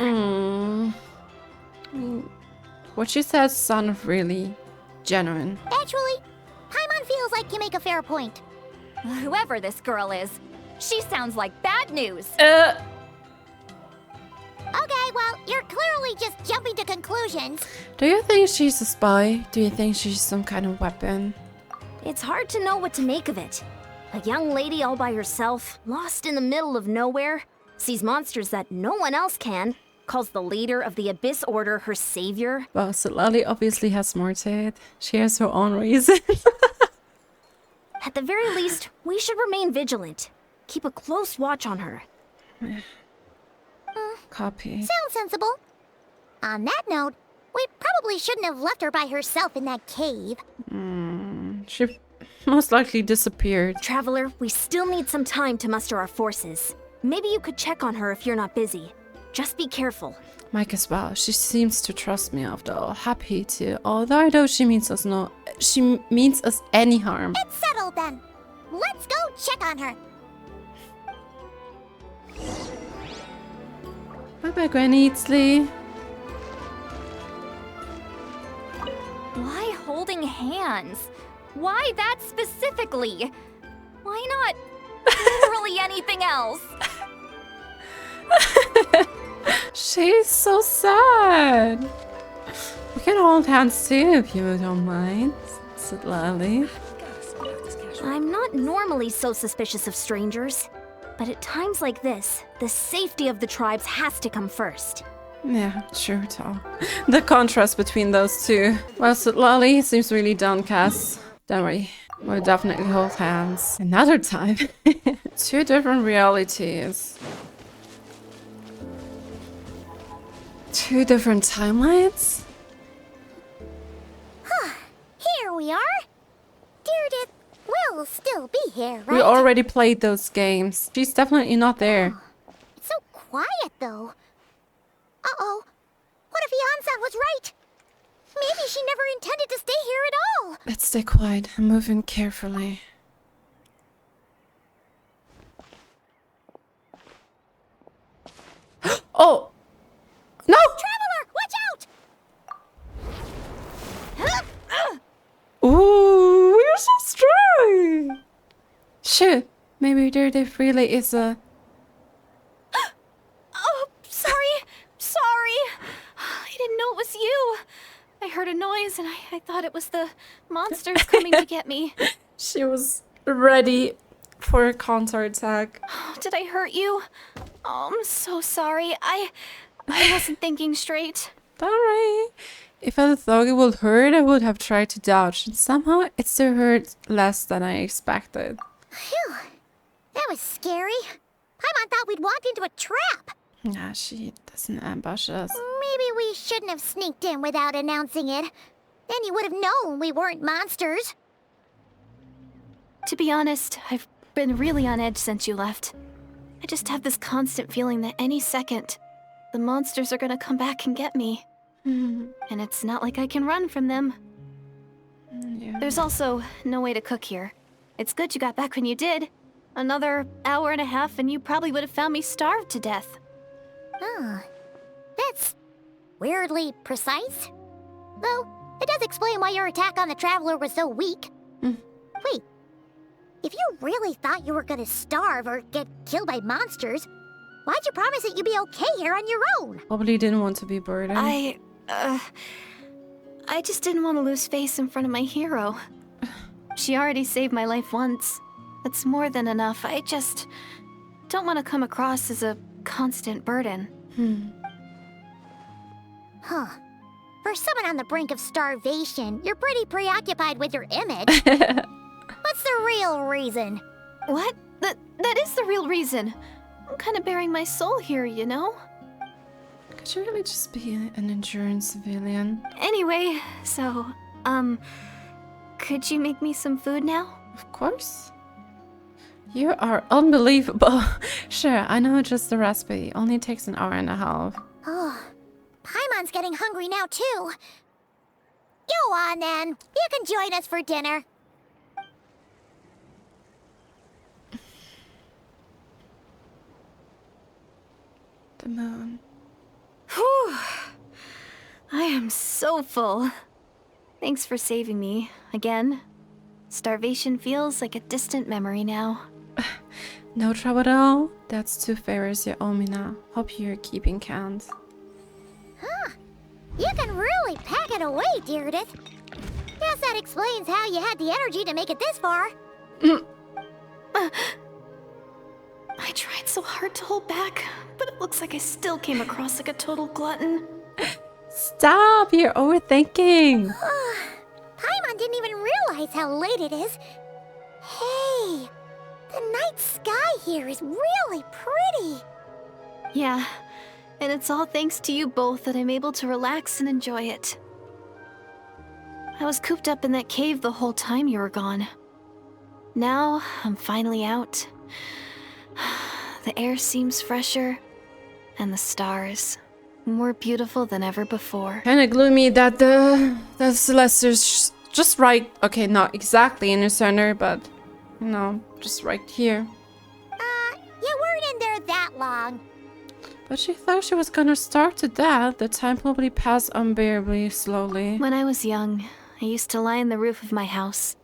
What she says sounded really genuine. Actually, Paimon feels like you make a fair point. Whoever this girl is, she sounds like bad news. Okay, well, you're clearly just jumping to conclusions. Do you think she's a spy? Do you think she's some kind of weapon? It's hard to know what to make of it. A young lady all by herself, lost in the middle of nowhere, sees monsters that no one else can, calls the leader of the Abyss Order her savior. Well, Citlali obviously has more to it. She has her own reason. At the very least, we should remain vigilant. Keep a close watch on her. Copy. Sounds sensible. On that note, we probably shouldn't have left her by herself in that cave. She most likely disappeared. Traveler, we still need some time to muster our forces. Maybe you could check on her if you're not busy. Just be careful. Mike as well. She seems to trust me after all. Happy to. Although I know she means us any harm. It's settled then. Let's go check on her. Bye bye, Granny Eatsley. Why holding hands? Why that specifically? Why not literally anything else? She's so sad. We can hold hands too if you don't mind, Citlali. I'm not normally so suspicious of strangers, but at times like this, the safety of the tribes has to come first. Yeah, true, Tal. The contrast between those two. Well, Citlali seems really downcast. Don't worry, we'll definitely hold hands another time. Two different realities. Two different timelines? Here we are. Direidyth will still be here, right? We already played those games. She's definitely not there. It's so quiet, though. Uh-oh. What if Iansan was right? Maybe she never intended to stay here at all. Let's stay quiet and move in carefully. Oh! No! Traveler, watch out! Ooh, you're so strong! Shit, maybe Direidyth really is a... Oh, sorry. I didn't know it was you. I heard a noise and I thought it was the monsters coming to get me. She was ready for a counterattack. Did I hurt you? Oh, I'm so sorry. I wasn't thinking straight. Don't worry. If I thought it would hurt, I would have tried to dodge. And somehow it still hurt less than I expected. Phew. That was scary. Paimon thought we'd walked into a trap. Nah, she doesn't ambush us. Maybe we shouldn't have sneaked in without announcing it. Then you would have known we weren't monsters. To be honest, I've been really on edge since you left. I just have this constant feeling that any second, the monsters are gonna come back and get me. And it's not like I can run from them. Yeah. There's also no way to cook here. It's good you got back when you did. Another hour and a half and you probably would have found me starved to death. Huh. That's weirdly precise. Though, it does explain why your attack on the Traveler was so weak. Wait. If you really thought you were gonna starve or get killed by monsters, why'd you promise that you'd be okay here on your own? Probably didn't want to be burdened. I just didn't want to lose face in front of my hero. She already saved my life once. That's more than enough. I just don't want to come across as a constant burden. Huh. For someone on the brink of starvation, you're pretty preoccupied with your image. What's the real reason? What? That is the real reason. I'm kind of bearing my soul here, you know? Could you really just be an endurance civilian? Anyway, so, could you make me some food now? Of course. You are unbelievable. Sure, I know just the recipe. Only takes an hour and a half. Oh, Paimon's getting hungry now too. Go on then. You can join us for dinner. The moon. Whew. I am so full. Thanks for saving me, again. Starvation feels like a distant memory now. No trouble at all. That's 2 favors you owe me now. Hope you're keeping count. Huh. You can really pack it away, Direidyth. Guess that explains how you had the energy to make it this far. I tried so hard to hold back, but it looks like I still came across like a total glutton. Stop! You're overthinking! Paimon didn't even realize how late it is. Hey, the night sky here is really pretty. Yeah, and it's all thanks to you both that I'm able to relax and enjoy it. I was cooped up in that cave the whole time you were gone. Now, I'm finally out. The air seems fresher, and the stars more beautiful than ever before. Kinda gloomy that the Celeste's just right. Okay, not exactly in the center, but you know, just right here. You weren't in there that long. But she thought she was gonna starve to death. The time probably passed unbearably slowly. When I was young, I used to lie on the roof of my house,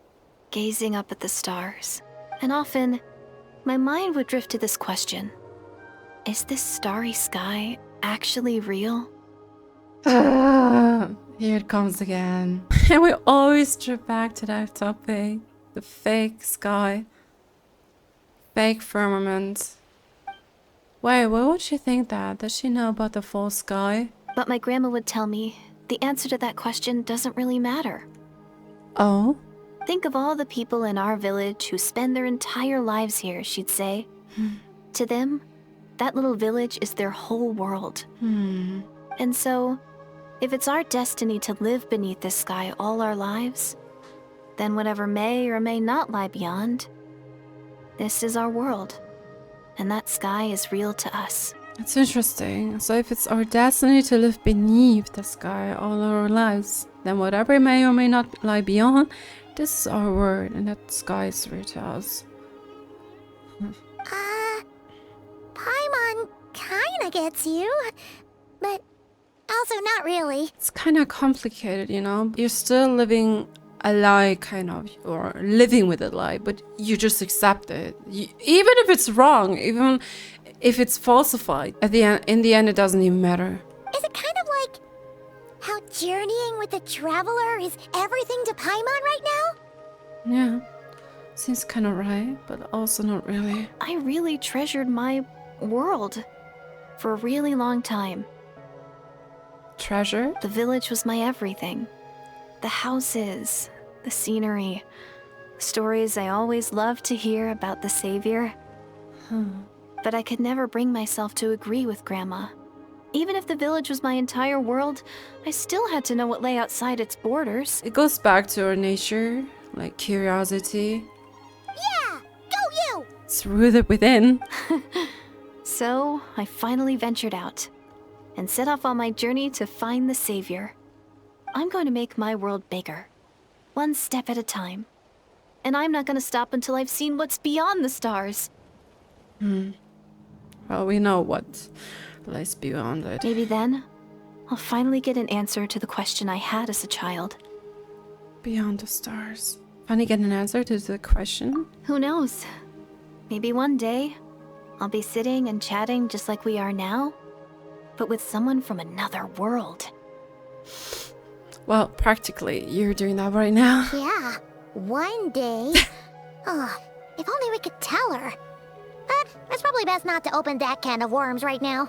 gazing up at the stars. And often, my mind would drift to this question. Is this starry sky actually real? Here it comes again. And we always trip back to that topic. The fake sky. Fake firmament. Wait, why would she think that? Does she know about the false sky? But my grandma would tell me, the answer to that question doesn't really matter. Oh? Think of all the people in our village who spend their entire lives here, she'd say. To them, that little village is their whole world. And so, if it's our destiny to live beneath this sky all our lives, then whatever may or may not lie beyond, this is our world. And that sky is real to us. It's interesting. So if it's our destiny to live beneath the sky all our lives, then whatever may or may not lie beyond, this is our world, and that sky is real to us. Paimon kinda gets you, but also not really. It's kind of complicated, you know? You're still living a lie, kind of, or living with a lie, but you just accept it. Even if it's wrong, even if it's falsified, at the end, in the end, it doesn't even matter. Is it kind of like how journeying with the Traveler is everything to Paimon right now? Yeah, seems kind of right, but also not really. I really treasured my world for a really long time. Treasure? The village was my everything. The houses, the scenery, stories I always loved to hear about the Savior. but I could never bring myself to agree with Grandma. Even if the village was my entire world, I still had to know what lay outside its borders. It goes back to our nature, like curiosity. Yeah, go you! It's rooted within. So, I finally ventured out and set off on my journey to find the Savior. I'm going to make my world bigger, one step at a time. And I'm not going to stop until I've seen what's beyond the stars. Well, we know what lies beyond it. Maybe then, I'll finally get an answer to the question I had as a child. Beyond the stars. Finally get an answer to the question. Who knows? Maybe one day, I'll be sitting and chatting just like we are now, but with someone from another world. Well, practically, you're doing that right now. Yeah, one day. Oh, if only we could tell her. But it's probably best not to open that can of worms right now.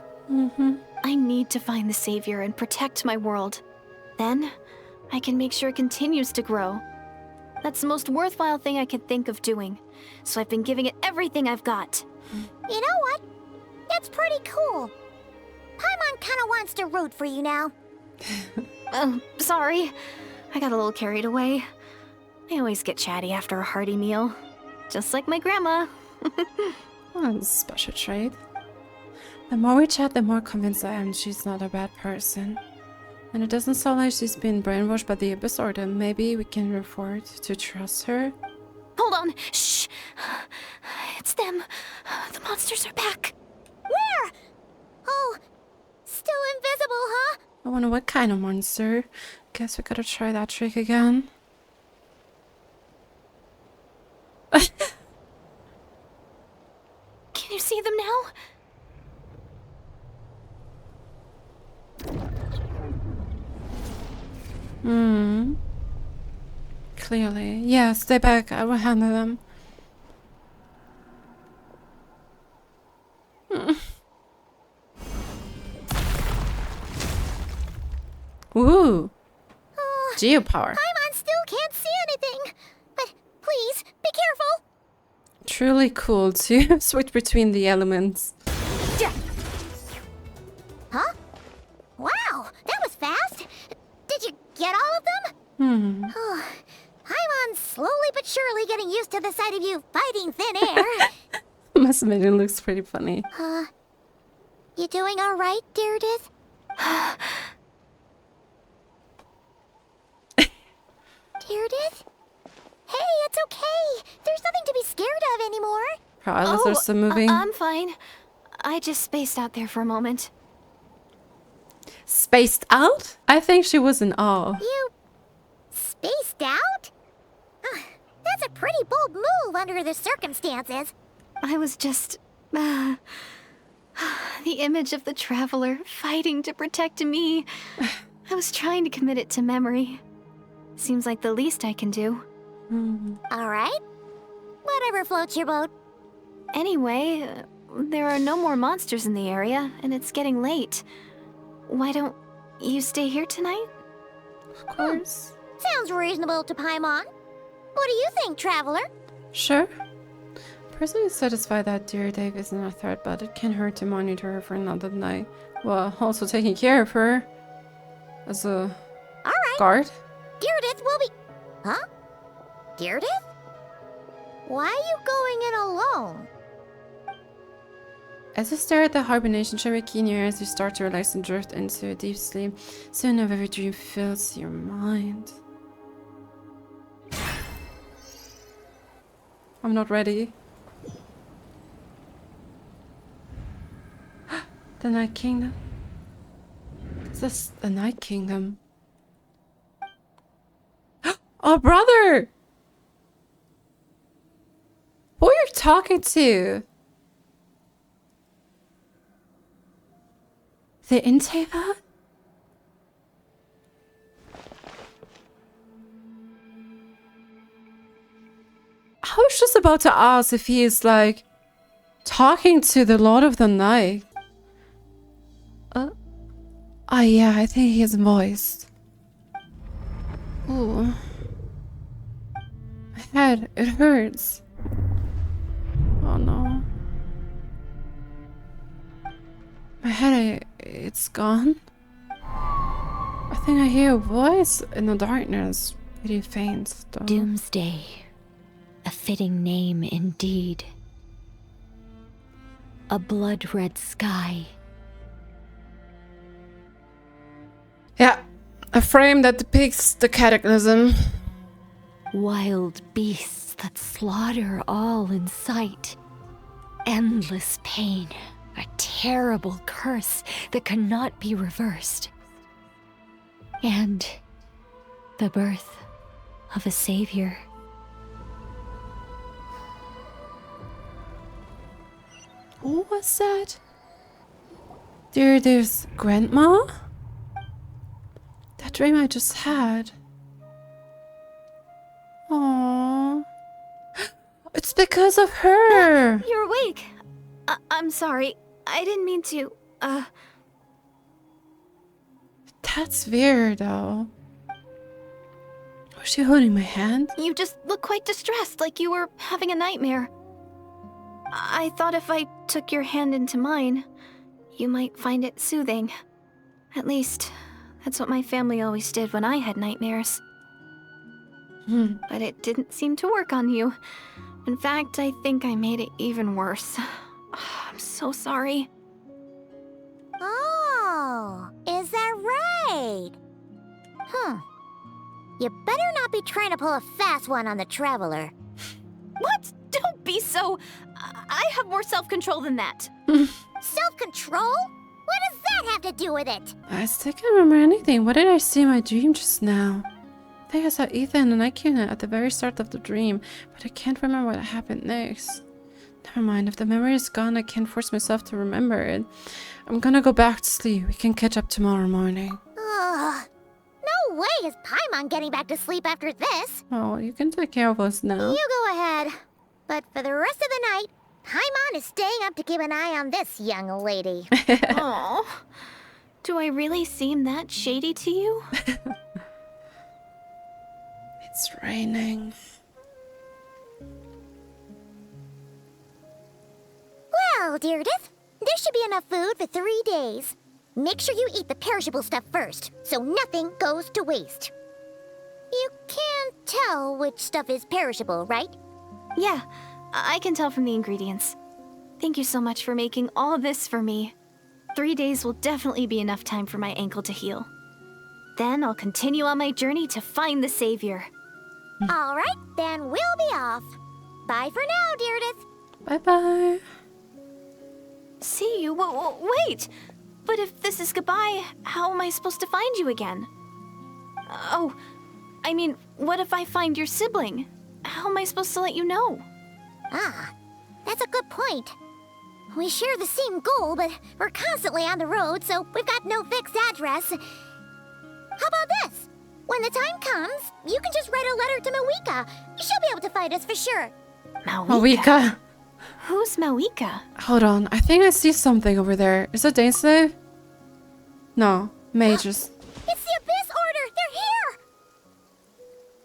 I need to find the Savior and protect my world. Then, I can make sure it continues to grow. That's the most worthwhile thing I could think of doing. So I've been giving it everything I've got. You know what? That's pretty cool. Paimon kinda wants to root for you now. Sorry. I got a little carried away. I always get chatty after a hearty meal. Just like my grandma. Oh, that's a special trait. The more we chat, the more convinced I am she's not a bad person. And it doesn't sound like she's been brainwashed by the Abyss Order. Maybe we can afford to trust her. Hold on. Shh. It's them. The monsters are back. Where? Oh, still invisible, huh? I wonder what kind of monster. Guess we gotta try that trick again. Can you see them now? Clearly. Yeah, stay back. I will handle them. Ooh. Geopower. Paimon still can't see anything. But please, be careful. Truly cool to switch between the elements. Huh? Wow, that was fast. Did you get all of them? Oh, Paimon's slowly but surely getting used to the sight of you fighting thin air. Must admit, it looks pretty funny. You doing all right, Direidyth? Direidyth? Hey, it's okay. There's nothing to be scared of anymore. Her eyelids are still moving. I'm fine. I just spaced out there for a moment. Spaced out? I think she was in awe. You spaced out? That's a pretty bold move under the circumstances. I was just... the image of the Traveler fighting to protect me. I was trying to commit it to memory. Seems like the least I can do. All right. Whatever floats your boat. Anyway, there are no more monsters in the area, and it's getting late. Why don't you stay here tonight? Of course. Sounds reasonable to Paimon. What do you think, Traveler? Sure. Personally satisfied that Direidyth isn't a threat, but it can hurt to monitor her for another night. Well, also taking care of her as a All right. guard. Direidyth will be... Huh? Direidyth? Why are you going in alone? As you stare at the hibernation chamber key near as you start to relax and drift into a deep sleep, soon a vivid dream fills your mind. I'm not ready. The Night Kingdom? Is this the Night Kingdom? Oh, brother! Who are you talking to? The Inteva? I was just about to ask if he is like talking to the Lord of the Night. Yeah, I think he's voiced. Ooh. My head, it hurts. Oh no. headache, it's gone. I think I hear a voice in the darkness. Pretty faint, though. Doomsday. A fitting name indeed. A blood-red sky. Yeah, a frame that depicts the cataclysm. Wild beasts that slaughter all in sight. Endless pain. A terrible curse that cannot be reversed. And the birth of a savior. Who was that? Dairydyth's grandma? That dream I just had. Aww. It's because of her! You're awake! I'm sorry. I didn't mean to, That's weird, though. Was she holding my hand? You just look quite distressed, like you were having a nightmare. I thought if I took your hand into mine, you might find it soothing. At least, that's what my family always did when I had nightmares. But it didn't seem to work on you. In fact, I think I made it even worse. I'm so sorry. Oh, is that right? You better not be trying to pull a fast one on the Traveler. What? Don't be so... I have more self-control than that. Self-control? What does that have to do with it? I still can't remember anything. What did I see in my dream just now? I think I saw Ethan and Ikuna at the very start of the dream, but I can't remember what happened next. Never mind, if the memory is gone, I can't force myself to remember it. I'm gonna go back to sleep. We can catch up tomorrow morning. Ugh. No way is Paimon getting back to sleep after this. Oh, you can take care of us now. You go ahead. But for the rest of the night, Paimon is staying up to keep an eye on this young lady. Aww. Do I really seem that shady to you? It's raining. Well, Dairydyth, there should be enough food for 3 days. Make sure you eat the perishable stuff first, so nothing goes to waste. You can't tell which stuff is perishable, right? Yeah, I can tell from the ingredients. Thank you so much for making all this for me. 3 days will definitely be enough time for my ankle to heal. Then I'll continue on my journey to find the savior. All right, then we'll be off. Bye for now, Dairydyth. Bye-bye. See you? Wait! But if this is goodbye, how am I supposed to find you again? Oh, I mean, what if I find your sibling? How am I supposed to let you know? Ah, that's a good point. We share the same goal, but we're constantly on the road, so we've got no fixed address. How about this? When the time comes, you can just write a letter to Mavuika. She'll be able to find us for sure. Mavuika. Who's Mavuika? Hold on, I think I see something over there. Is it Dainsleif? No, mages. It's the Abyss Order! They're here!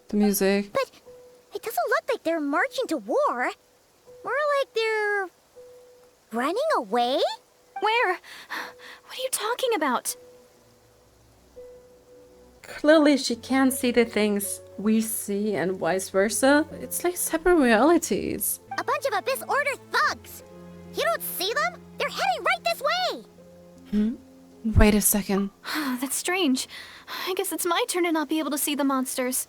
The music. But it doesn't look like they're marching to war. More like they're... running away? Where? What are you talking about? Clearly she can't see the things we see and vice versa. It's like separate realities. A bunch of Abyss Order thugs! You don't see them? They're heading right this way! Wait a second. That's strange. I guess it's my turn to not be able to see the monsters.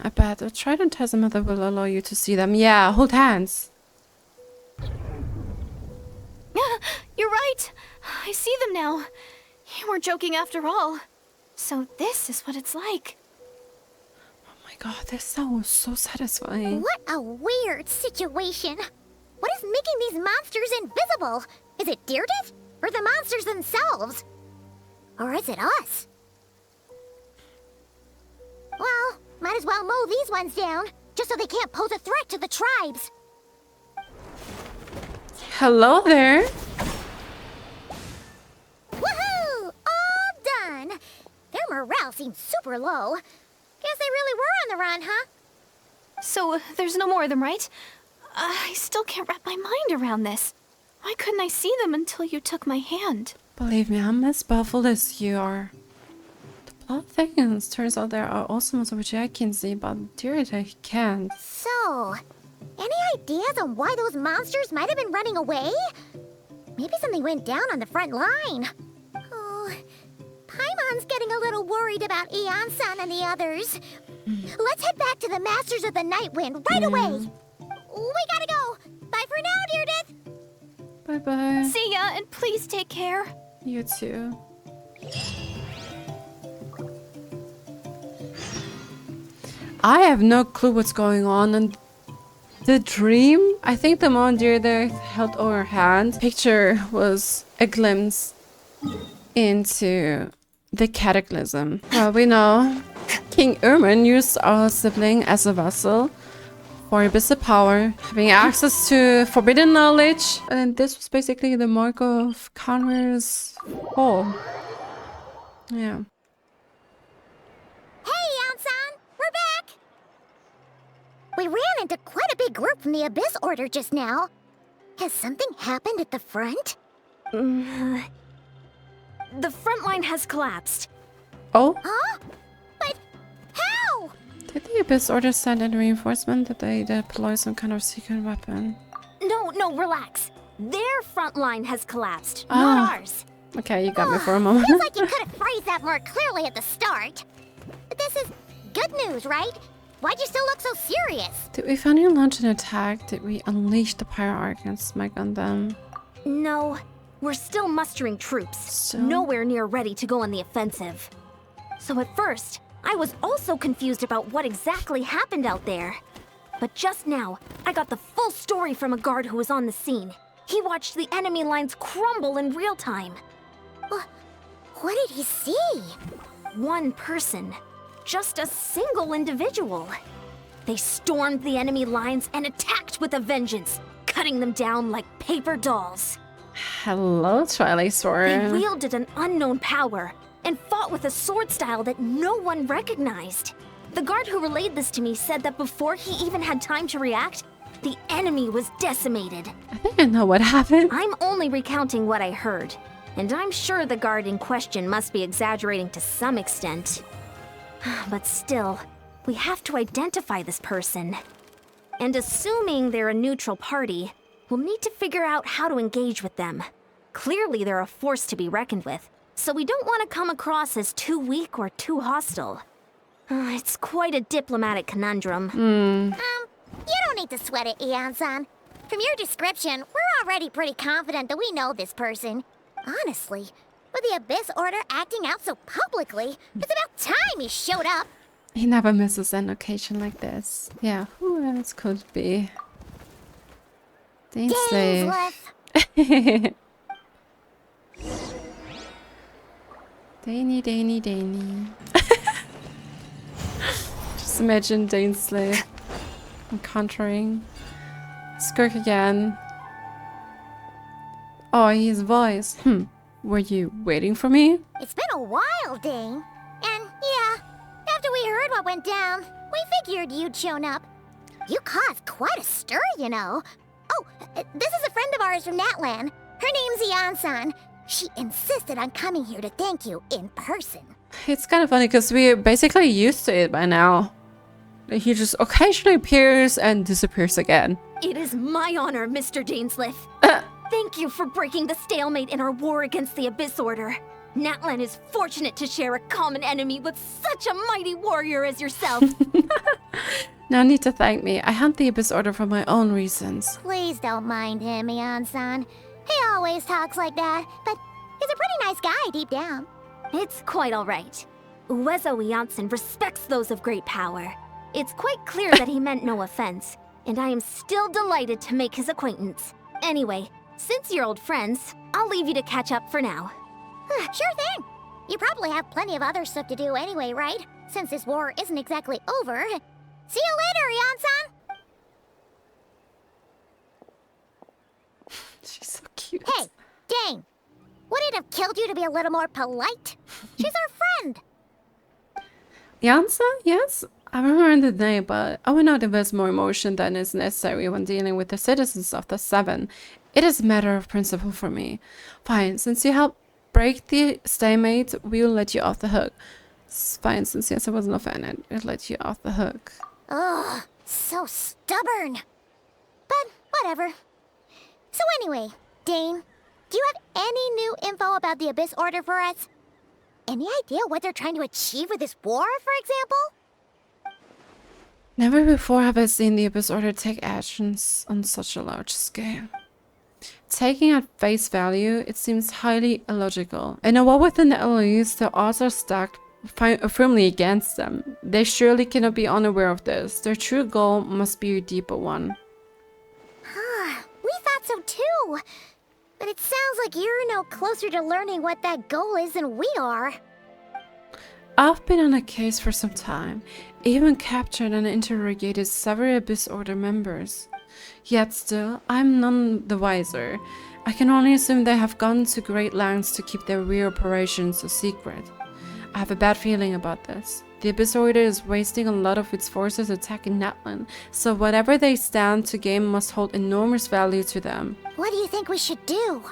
I bet a trident has a method will allow you to see them. Yeah, hold hands. You're right. I see them now. You weren't joking after all. So this is what it's like. Oh my god, this sounds so satisfying. What a weird situation. What is making these monsters invisible? Is it Dairydyth? Or the monsters themselves? Or is it us? Well, might as well mow these ones down, just so they can't pose a threat to the tribes. Hello there. Woohoo! All done. Their morale seems super low. Guess they really were on the run, huh? So there's no more of them, right? I still can't wrap my mind around this. Why couldn't I see them until you took my hand? Believe me, I'm as baffled as you are. The plot thickens. Turns out there are also ones which I can see, but Direidyth can't. So, any ideas on why those monsters might have been running away? Maybe something went down on the front line. Oh, Paimon's getting a little worried about Iansan and the others. Let's head back to the Masters of the Night Wind right away. We gotta go. Bye for now, Direidyth. Bye-bye. See ya, and please take care. You too. I have no clue what's going on, and the dream, I think the moment Direidyth held over her hand, picture was a glimpse into the cataclysm. Well, we know King Ermin used our sibling as a vessel for abyssal power, having access to forbidden knowledge, and this was basically the mark of Conrad's fall. Yeah. Hey, Iansan, we're back. We ran into quite a big group from the Abyss Order just now. Has something happened at the front? The front line has collapsed. Oh? Huh? But how? Did the Abyss Order send in reinforcement? Did they deploy some kind of secret weapon? No, relax. Their front line has collapsed, Ah. not ours. Okay, you got me for a moment. Feels like you could have phrased that more clearly at the start. But this is good news, right? Why'd you still look so serious? Did we finally launch an attack? Did we unleash the Pyro Arc and smite on them? No, we're still mustering troops. Still? Nowhere near ready to go on the offensive. So at first, I was also confused about what exactly happened out there. But just now, I got the full story from a guard who was on the scene. He watched the enemy lines crumble in real time. What did he see? One person. Just a single individual. They stormed the enemy lines and attacked with a vengeance, cutting them down like paper dolls. Hello, Twilight They Sword. wielded an unknown power and fought with a sword style that no one recognized. The guard who relayed this to me said that before he even had time to react, the enemy was decimated. I think I know what happened. I'm only recounting what I heard, and I'm sure the guard in question must be exaggerating to some extent. But still, we have to identify this person. And assuming they're a neutral party, we'll need to figure out how to engage with them. Clearly they're a force to be reckoned with, so we don't want to come across as too weak or too hostile. It's quite a diplomatic conundrum. You don't need to sweat it, Iansan. From your description, we're already pretty confident that we know this person. Honestly, with the Abyss Order acting out so publicly, it's about time he showed up. He never misses an occasion like this. Yeah, who else could be? Dainsleif. Dainsleif. Dainy. Just imagine Dainsleif encountering Skirk again. Oh, his voice. Were you waiting for me? It's been a while, Dane. And yeah, after we heard what went down, we figured you'd shown up. You caused quite a stir, you know. Oh, this is a friend of ours from Natlan. Her name's Iansan. She insisted on coming here to thank you in person. It's kind of funny because we're basically used to it by now. He just occasionally appears and disappears again. It is my honor, Mr. Dainsleif. Thank you for breaking the stalemate in our war against the Abyss Order. Natlan is fortunate to share a common enemy with such a mighty warrior as yourself. No need to thank me. I hunt the Abyss Order for my own reasons. Please don't mind him, Iansan. He always talks like that, but he's a pretty nice guy deep down. It's quite all right. Uwezo Iansan respects those of great power. It's quite clear that he meant no offense, and I am still delighted to make his acquaintance. Anyway, since you're old friends, I'll leave you to catch up for now. Sure thing. You probably have plenty of other stuff to do anyway, right? Since this war isn't exactly over. See you later, Iansan! She's so cute. Hey, Dane! Would it have killed you to be a little more polite? She's our friend! Iansan? Yes? I remember the name, but I would not invest more emotion than is necessary when dealing with the citizens of the Seven. It is a matter of principle for me. Fine, since you helped break the stalemate, we will let you off the hook. Fine, since yes, I wasn't offended, I'll let you off the hook. Ugh, so stubborn. But whatever. So anyway, Dane, do you have any new info about the Abyss Order for us? Any idea what they're trying to achieve with this war, for example? Never before have I seen the Abyss Order take actions on such a large scale. Taking at face value, it seems highly illogical. In a war within the LOEs, the odds are stacked firmly against them. They surely cannot be unaware of this. Their true goal must be a deeper one. We thought so too. But it sounds like you're no closer to learning what that goal is than we are. I've been on a case for some time, even captured and interrogated several Abyss Order members. Yet still, I'm none the wiser. I can only assume they have gone to great lengths to keep their real operations a secret. I have a bad feeling about this. The Abyss Order is wasting a lot of its forces attacking Natlan, so whatever they stand to gain must hold enormous value to them. What do you think we should do?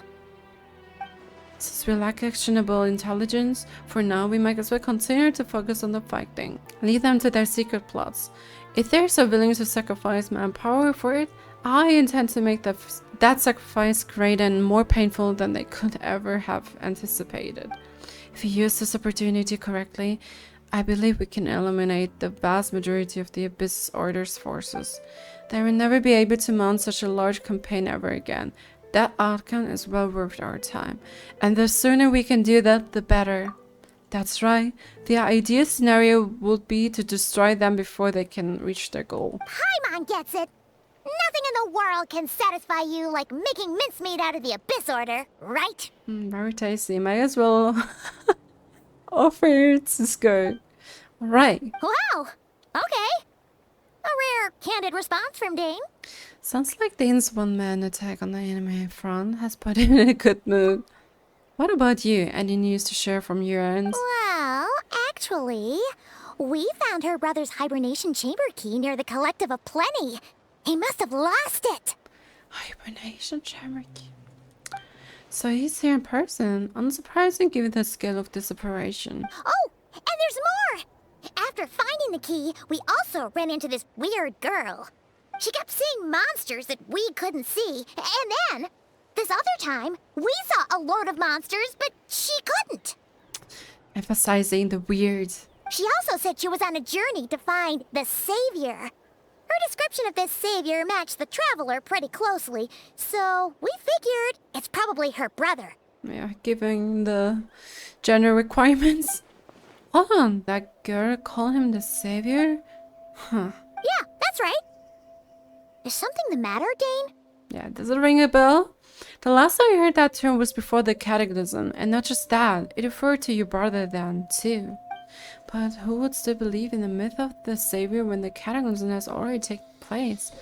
Since we lack actionable intelligence, for now we might as well continue to focus on the fighting. Leave them to their secret plots. If they're so willing to sacrifice manpower for it, I intend to make that sacrifice greater and more painful than they could ever have anticipated. If we use this opportunity correctly, I believe we can eliminate the vast majority of the Abyss Order's forces. They will never be able to mount such a large campaign ever again. That outcome is well worth our time, and the sooner we can do that, the better. That's right. The ideal scenario would be to destroy them before they can reach their goal. Paimon gets it. Nothing in the world can satisfy you like making mincemeat out of the Abyss Order, right? Very tasty. Might as well offer it to go. Right. Wow. Okay. A rare, candid response from Dane. Sounds like Dane's one-man attack on the anime front has put him in a good mood. What about you? Any news to share from your end? Well, actually, we found her brother's hibernation chamber key near the Collective of Plenty. He must have lost it. Hibernation chamber key. So he's here in person. Unsurprising given the scale of this operation. Oh, and there's more! After finding the key, we also ran into this weird girl. She kept seeing monsters that we couldn't see, and then, this other time, we saw a load of monsters, but she couldn't. Emphasizing the weird. She also said she was on a journey to find the Savior. Her description of this Savior matched the Traveler pretty closely, so we figured it's probably her brother. Yeah, given the gender requirements. Hold on, that girl called him the Savior? Huh. Yeah, that's right. Is something the matter, Dane? Yeah, does it ring a bell? The last time I heard that term was before the Cataclysm, and not just that, it referred to your brother then, too. But who would still believe in the myth of the Savior when the Cataclysm has already taken place?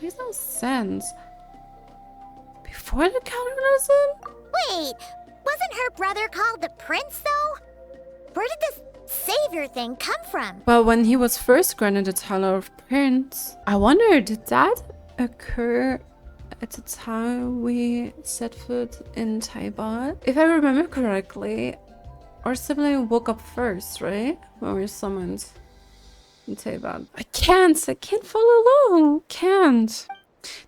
Makes no sense. Before the Cataclysm? Wait, wasn't her brother called the Prince, though? Where did this Savior thing come from? Well, when he was first granted the title of Prince, I wonder, did that occur at the time we set foot in Taibat? If I remember correctly, our sibling woke up first, right? When we were summoned in Taibat. I can't follow along. Can't.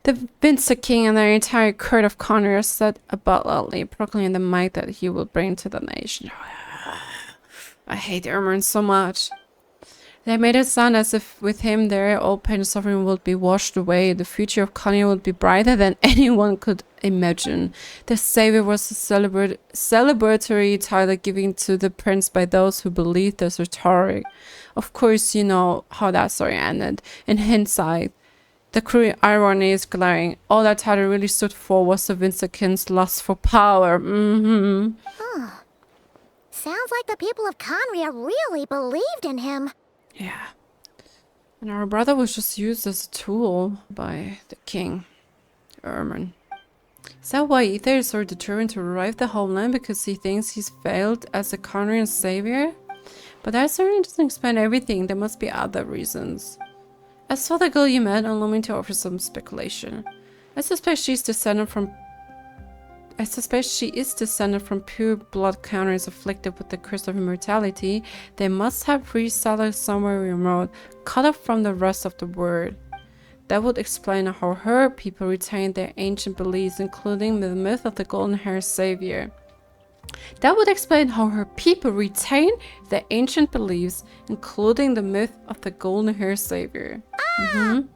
The Vince King and their entire court of Connors said about loudly, proclaiming the might that he will bring to the nation. I hate Ermern so much. They made it sound as if with him there all pain and suffering would be washed away. The future of Kanye would be brighter than anyone could imagine. The Savior was a celebratory title given to the prince by those who believed this rhetoric. Of course, you know how that story ended. In hindsight, the cruel irony is glaring. All that title really stood for was the Vincent's lust for power. Sounds like the people of Conria really believed in him. Yeah. And our brother was just used as a tool by the king, Ermern. Is that why Ether is so determined to revive the homeland, because he thinks he's failed as a Conrian savior? But that certainly doesn't explain everything. There must be other reasons. As for the girl you met, allow me to offer some speculation. I suspect she is descended from pure blood counters afflicted with the curse of immortality. They must have resettled somewhere remote, cut off from the rest of the world. That would explain how her people retained their ancient beliefs, including the myth of the golden-haired savior. That would explain how her people retain their ancient beliefs, including the myth of the golden-haired savior. Paimon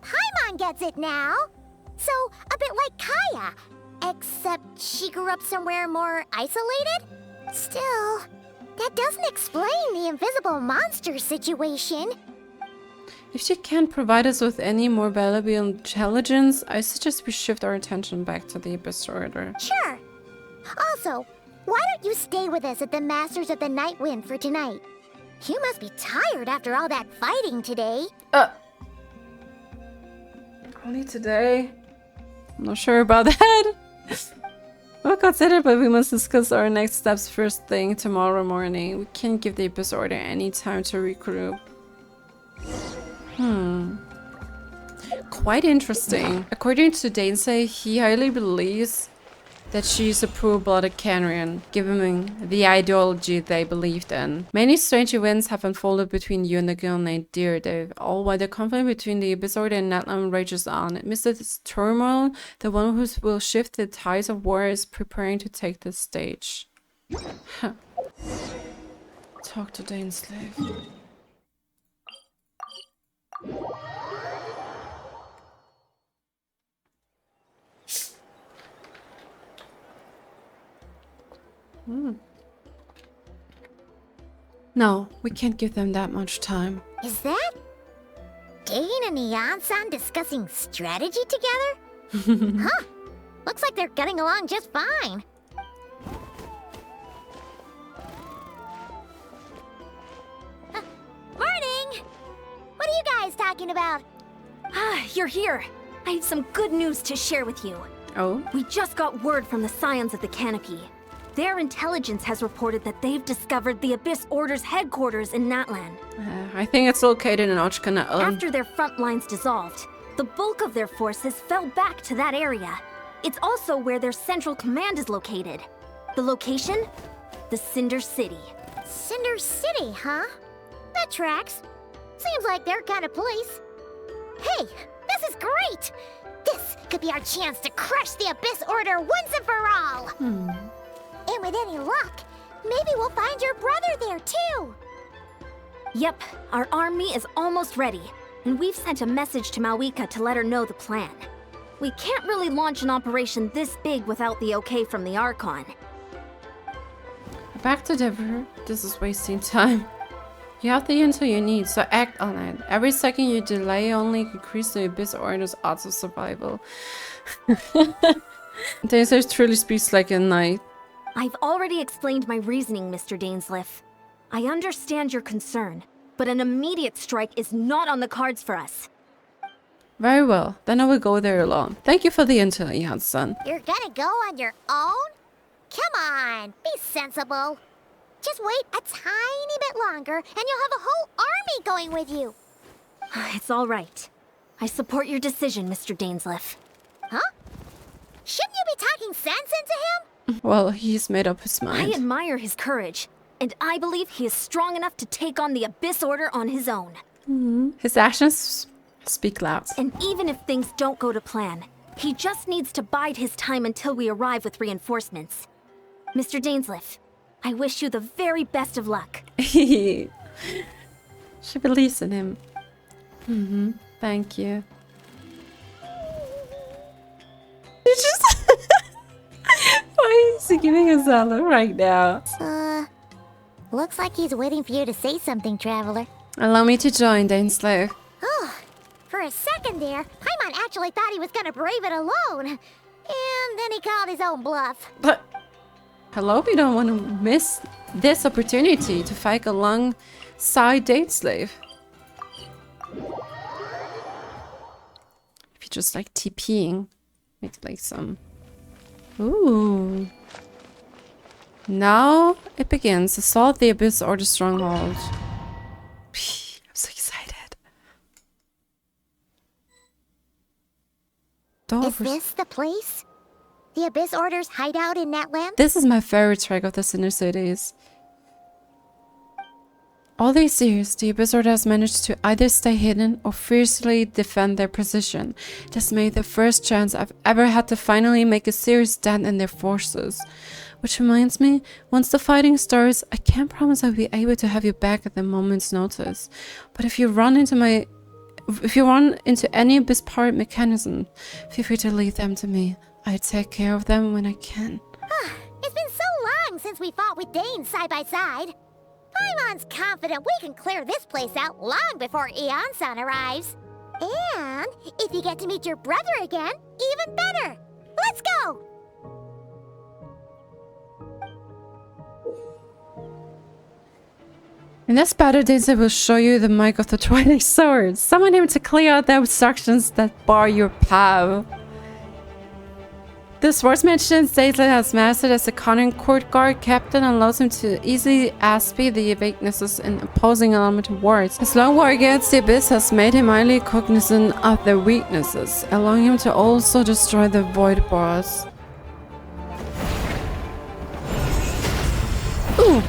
gets it now. So, a bit like Kaya. Except she grew up somewhere more isolated? Still, that doesn't explain the invisible monster situation. If she can't provide us with any more valuable intelligence, I suggest we shift our attention back to the Abyss Order. Sure. Also, why don't you stay with us at the Masters of the Night Wind for tonight? You must be tired after all that fighting today. Only today? I'm not sure about that. Well considered, but we must discuss our next steps first thing tomorrow morning. We can't give the Abyss Order any time to regroup. Quite interesting. According to Dainsleif, he highly believes that she's a pure-blooded Canarian, given the ideology they believed in. Many strange events have unfolded between you and the girl named Direidyth, all while the conflict between the Abyss Order and Natlan rages on. Amidst this turmoil, the one who will shift the tides of war is preparing to take the stage. Talk to Dainsleif. No, we can't give them that much time. Is that Dane and Iansan discussing strategy together? Huh. Looks like they're getting along just fine. Morning! What are you guys talking about? You're here. I have some good news to share with you. Oh? We just got word from the Scions of the Canopy. Their intelligence has reported that they've discovered the Abyss Order's headquarters in Natlan. I think it's located in Archon. After their front lines dissolved, the bulk of their forces fell back to that area. It's also where their central command is located. The location? The Cinder City. Cinder City, huh? That tracks. Seems like their kind of place. Hey, this is great! This could be our chance to crush the Abyss Order once and for all! And with any luck, maybe we'll find your brother there too! Yep, our army is almost ready, and we've sent a message to Mavuika to let her know the plan. We can't really launch an operation this big without the okay from the Archon. Back to Dever. This is wasting time. You have the intel you need, so act on it. Every second you delay only increases the Abyss Order's odds of survival. Dainsleif truly speaks like a knight. I've already explained my reasoning, Mr. Dainsleif. I understand your concern, but an immediate strike is not on the cards for us. Very well, then I will go there alone. Thank you for the intel, Iansan. You're gonna go on your own? Come on, be sensible. Just wait a tiny bit longer and you'll have a whole army going with you. It's all right. I support your decision, Mr. Dainsleif. Huh? Shouldn't you be talking sense into him? Well, he's made up his I mind. admire his courage, and I believe he is strong enough to take on the Abyss Order on his own. His actions speak loud. And even if things don't go to plan, he just needs to bide his time until we arrive with reinforcements. Mr. Dainsleif, I wish you the very best of luck. She believes in him. Thank you. You just... Why is he giving us a look right now? Looks like he's waiting for you to say something, Traveler. Allow me to join, Dainsleif. Oh, for a second there, Paimon actually thought he was gonna brave it alone. And then he called his own bluff. But I hope you don't want to miss this opportunity to fight alongside Dainsleif. If you just like TPing, make like some... Ooh. Now it begins. Assault the Abyss Order stronghold. I'm so excited. Is this the place? The Abyss Order's hideout in that land? This is my favorite track of the Sinner Cities. All these years, the Abyss Order has managed to either stay hidden or fiercely defend their position. It has made the first chance I've ever had to finally make a serious stand in their forces. Which reminds me, once the fighting starts, I can't promise I'll be able to have you back at the moment's notice. But if you run into any Abyss pirate mechanism, feel free to leave them to me. I take care of them when I can. It's been so long since we fought with Dane side by side. Paimon's confident we can clear this place out long before Iansan arrives. And if you get to meet your brother again, even better. Let's go! In this battle, Dainsleif will show you the might of the Twilight Sword. Summon him to clear out the obstructions that bar your path. The swordsmanship Dainsleif has mastered as a cunning court guard captain allows him to easily outspeed the weaknesses in opposing unlimited words. His long war against the Abyss has made him highly cognizant of their weaknesses, allowing him to also destroy the void bars. Ooh!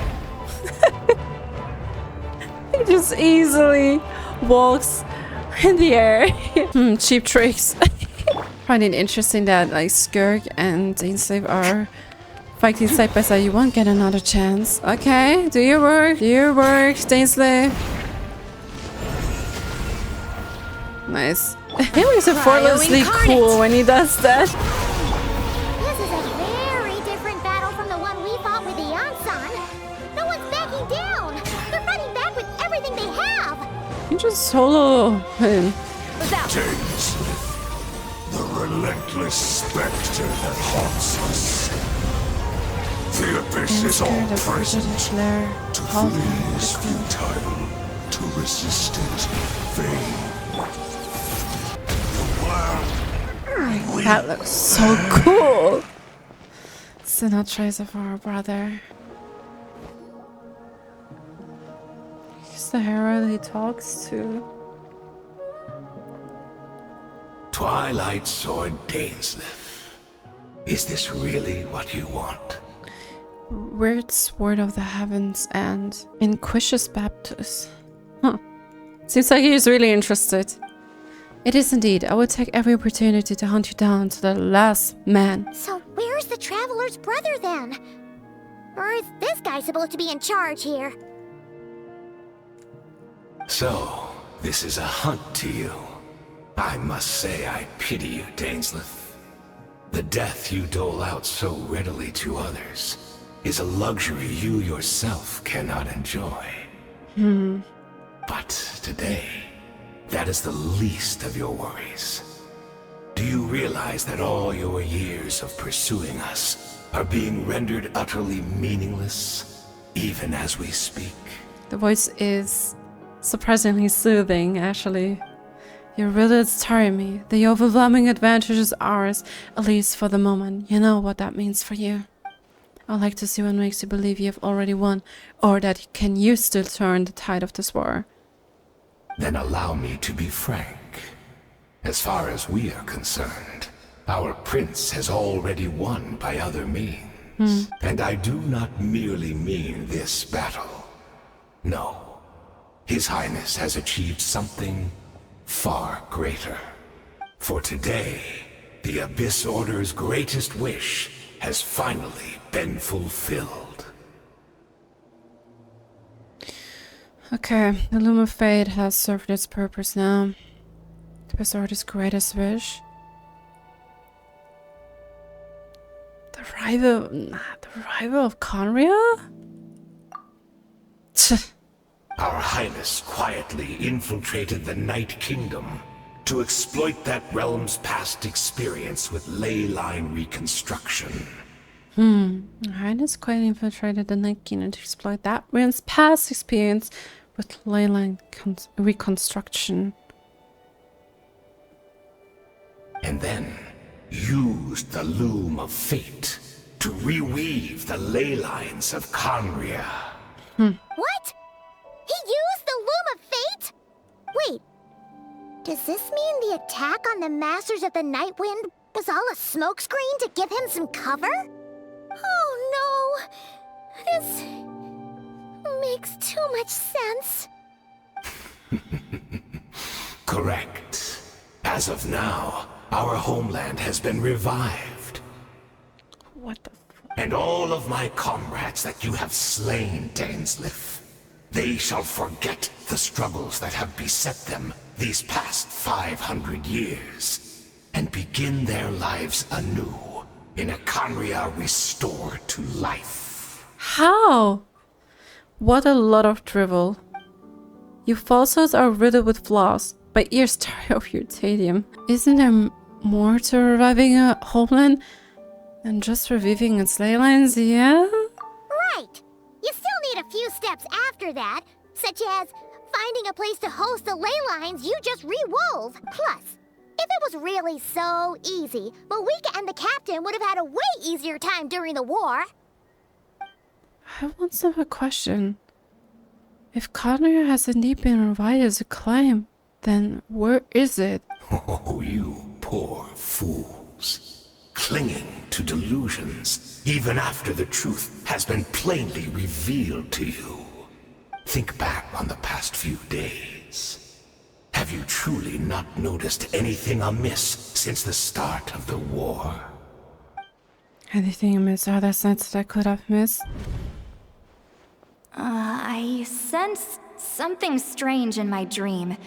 He just easily walks in the air. Cheap tricks. Find it interesting that like Skirk and Dainsleif are fighting side by side. You won't get another chance. Okay, do your work. Do your work, Dainsleif. Nice. He looks effortlessly cool when he does that. This is a very different battle from the one we fought with Iansan. No one's backing down. They're fighting back with everything they have. You just solo him. Dainsleif, the relentless specter that haunts us. The Abyss is all present. To flee is futile. To resist it, vain. That looks so cool. So no trace of our brother. He's the hero he talks to. Twilight Sword Dainsleif. Is this really what you want? Weird Sword of the Heavens and Inquisius Baptist. Huh. Seems like he's really interested. It is indeed. I will take every opportunity to hunt you down to the last man. So where's the Traveler's brother then? Or is this guy supposed to be in charge here? So, this is a hunt to you. I must say I pity you, Dainsleif. The death you dole out so readily to others is a luxury you yourself cannot enjoy. But today, that is the least of your worries. Do you realize that all your years of pursuing us are being rendered utterly meaningless, even as we speak? The voice is surprisingly soothing, actually. Your riddles tire me. The overwhelming advantage is ours, at least for the moment. You know what that means for you. I'd like to see what makes you believe you have already won, or that can you still turn the tide of this war. Then allow me to be frank. As far as we are concerned, our prince has already won by other means. And I do not merely mean this battle. No. His Highness has achieved something far greater. For today, the Abyss Order's greatest wish has finally been fulfilled. Okay, the Loom of Fate has served its purpose now. The Abyss Order's greatest wish. The rival of Conria? Our Highness quietly infiltrated the Night Kingdom to exploit that realm's past experience with ley line reconstruction. Our Highness quietly infiltrated the Night Kingdom to exploit that realm's past experience with ley line reconstruction. And then used the Loom of Fate to reweave the ley lines of Conria. What? He used the Loom of Fate? Wait, does this mean the attack on the Masters of the Night Wind Was all a smokescreen to give him some cover? Oh no! This makes too much sense. Correct. As of now, our homeland has been revived. What the And all of my comrades that you have slain, Dainsleif, they shall forget the struggles that have beset them these past 500 years, and begin their lives anew in a Khaenri'ah restored to life. How? What a lot of drivel. Your falsehoods are riddled with flaws. My ears tire of your tedium. Isn't there more to reviving a homeland than just reviving its ley lines, yeah? Right! You still need a few steps after that, such as finding a place to host the ley lines you just re-wove. Plus, if it was really so easy, Mavuika and the captain would have had a way easier time during the war. I once have a question. If Khaenri'ah has indeed been revived as a claim, then where is it? Oh, you poor fools. Clinging to delusions, even after the truth has been plainly revealed to you. Think back on the past few days. Have you truly not noticed anything amiss since the start of the war? Anything amiss other sense that I could have missed? I sensed something strange in my dream.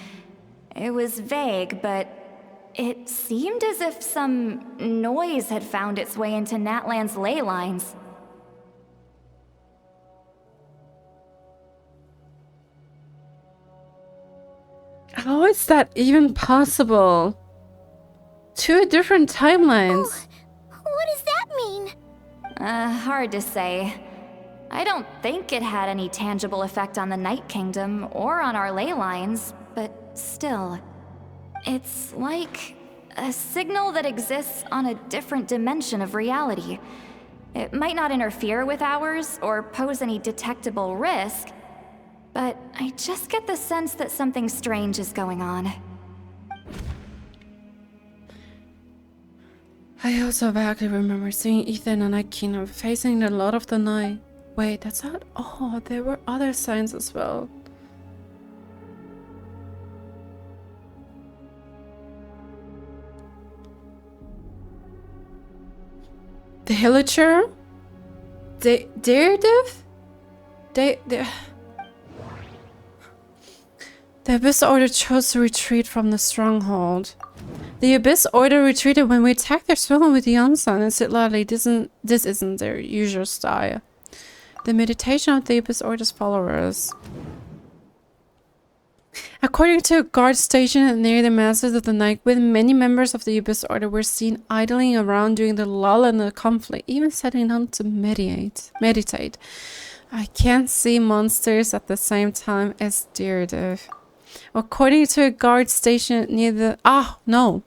It was vague, but it seemed as if some noise had found its way into Natlan's ley lines. How is that even possible? Two different timelines. Oh, what does that mean? Hard to say. I don't think it had any tangible effect on the Night Kingdom or on our ley lines, but still. It's like a signal that exists on a different dimension of reality. It might not interfere with ours or pose any detectable risk, but I just get the sense that something strange is going on. I also vaguely remember seeing Ethan and Night Kingdom facing the Lord of the Night. Wait, that's not all. There were other signs as well. The Hillager? Dairydyth? The Abyss Order chose to retreat from the stronghold. The Abyss Order retreated when we attacked their stronghold with Iansan and Citlali. This isn't their usual style. The meditation of the Abyss Order's followers. According to a guard stationed near the Masters of the Night, with many members of the Abyss Order were seen idling around during the lull in the conflict, even sitting down to meditate. I can't see monsters at the same time as Dairydyth. According to a guard stationed near the... no!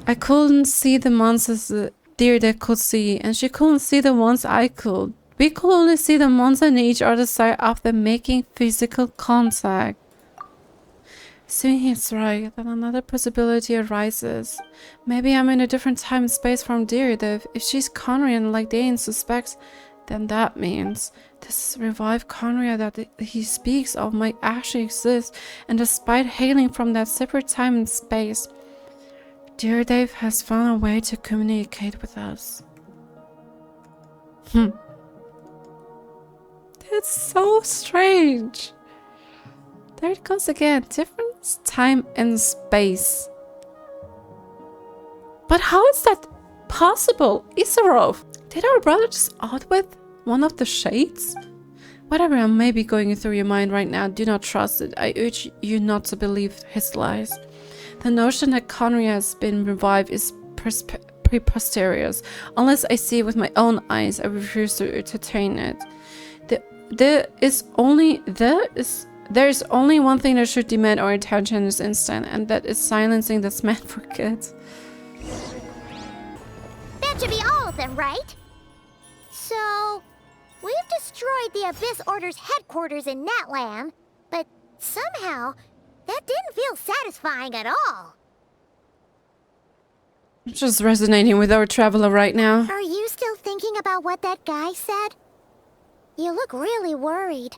I couldn't see the monsters that Dairydyth could see, and she couldn't see the ones I could. We could only see the monster on each other's side after making physical contact. Assuming he's right, then another possibility arises. Maybe I'm in a different time and space from Dairydyth. If she's Khaenri'ah like Dain suspects, then that means this revived Khaenri'ah that he speaks of might actually exist, and despite hailing from that separate time and space, Dairydyth has found a way to communicate with us. That's so strange. There it goes again. Different time and space. But how is that possible? Isarov, did our brother just outwit one of the shades? Whatever I may be going through your mind right now, do not trust it. I urge you not to believe his lies. The notion that Khaenri'ah has been revived is preposterous. Unless I see it with my own eyes, I refuse to entertain it. There is only one thing that should demand our attention in this instant, and that is silencing this man for good. That should be all of them, right? So, we've destroyed the Abyss Order's headquarters in Natlan, but somehow, that didn't feel satisfying at all. I'm just resonating with our traveler right now. Are you still thinking about what that guy said? You look really worried.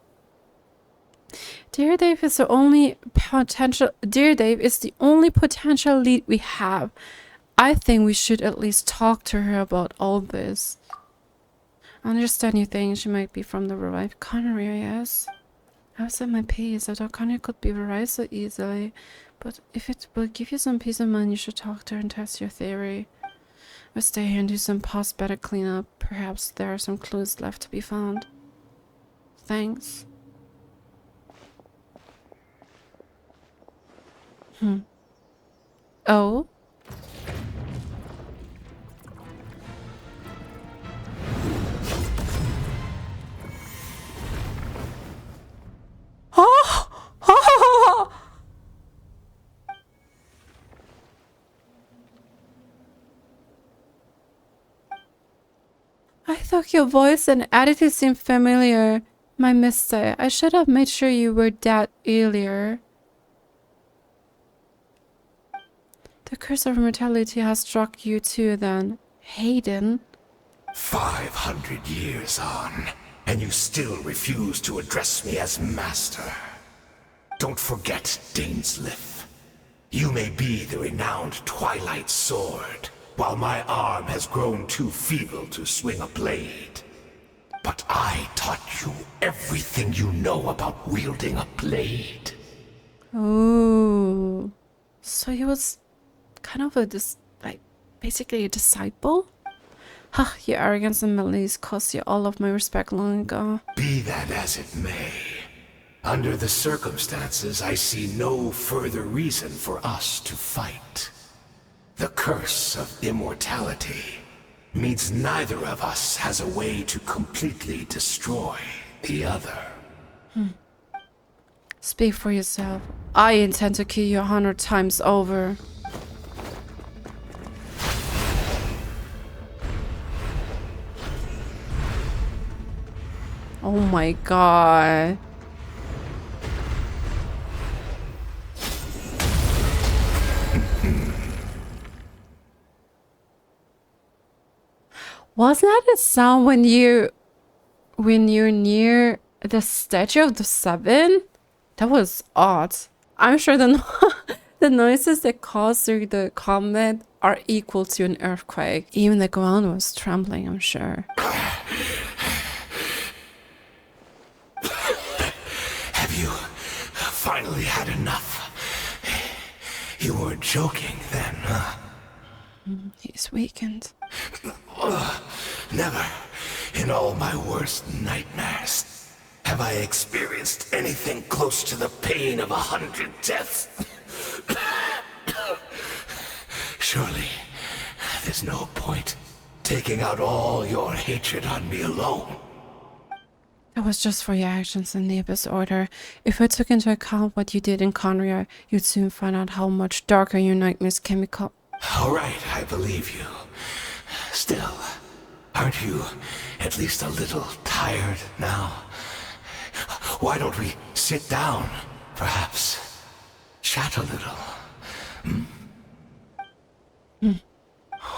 Direidyth is the only potential. Direidyth is the only potential lead we have. I think we should at least talk to her about all this. I understand you think she might be from the revived Connery, yes. I was at my peace. I thought Connery could be revived so easily. But if it will give you some peace of mind, you should talk to her and test your theory. We'll stay here and do some post-battle cleanup. Perhaps there are some clues left to be found. Thanks. Oh? I thought your voice and attitude seemed familiar. My mistake. I should have made sure you were dead earlier. The curse of immortality has struck you too then, Haden. 500 years on, and you still refuse to address me as master. Don't forget, Dainsleif. You may be the renowned Twilight Sword, while my arm has grown too feeble to swing a blade. But I taught you everything you know about wielding a blade. Ooh. So he was kind of basically a disciple? Ha, your arrogance and malice cost you all of my respect long ago. Be that as it may, under the circumstances, I see no further reason for us to fight. The curse of immortality means neither of us has a way to completely destroy the other. Speak for yourself. I intend to kill you 100 times over. Oh my god. Wasn't that a sound when you're near the statue of the Seven? That was odd. I'm sure the noises that caused through the comet are equal to an earthquake. Even the ground was trembling, I'm sure. Have you finally had enough? You weren't joking then, huh? He's weakened. Never, in all my worst nightmares, have I experienced anything close to the pain of 100 deaths. Surely, there's no point taking out all your hatred on me alone. That was just for your actions in the Abyss Order. If I took into account what you did in Conria, you'd soon find out how much darker your nightmares can become. All right, I believe you. Still, aren't you at least a little tired now? Why don't we sit down, perhaps? Chat a little.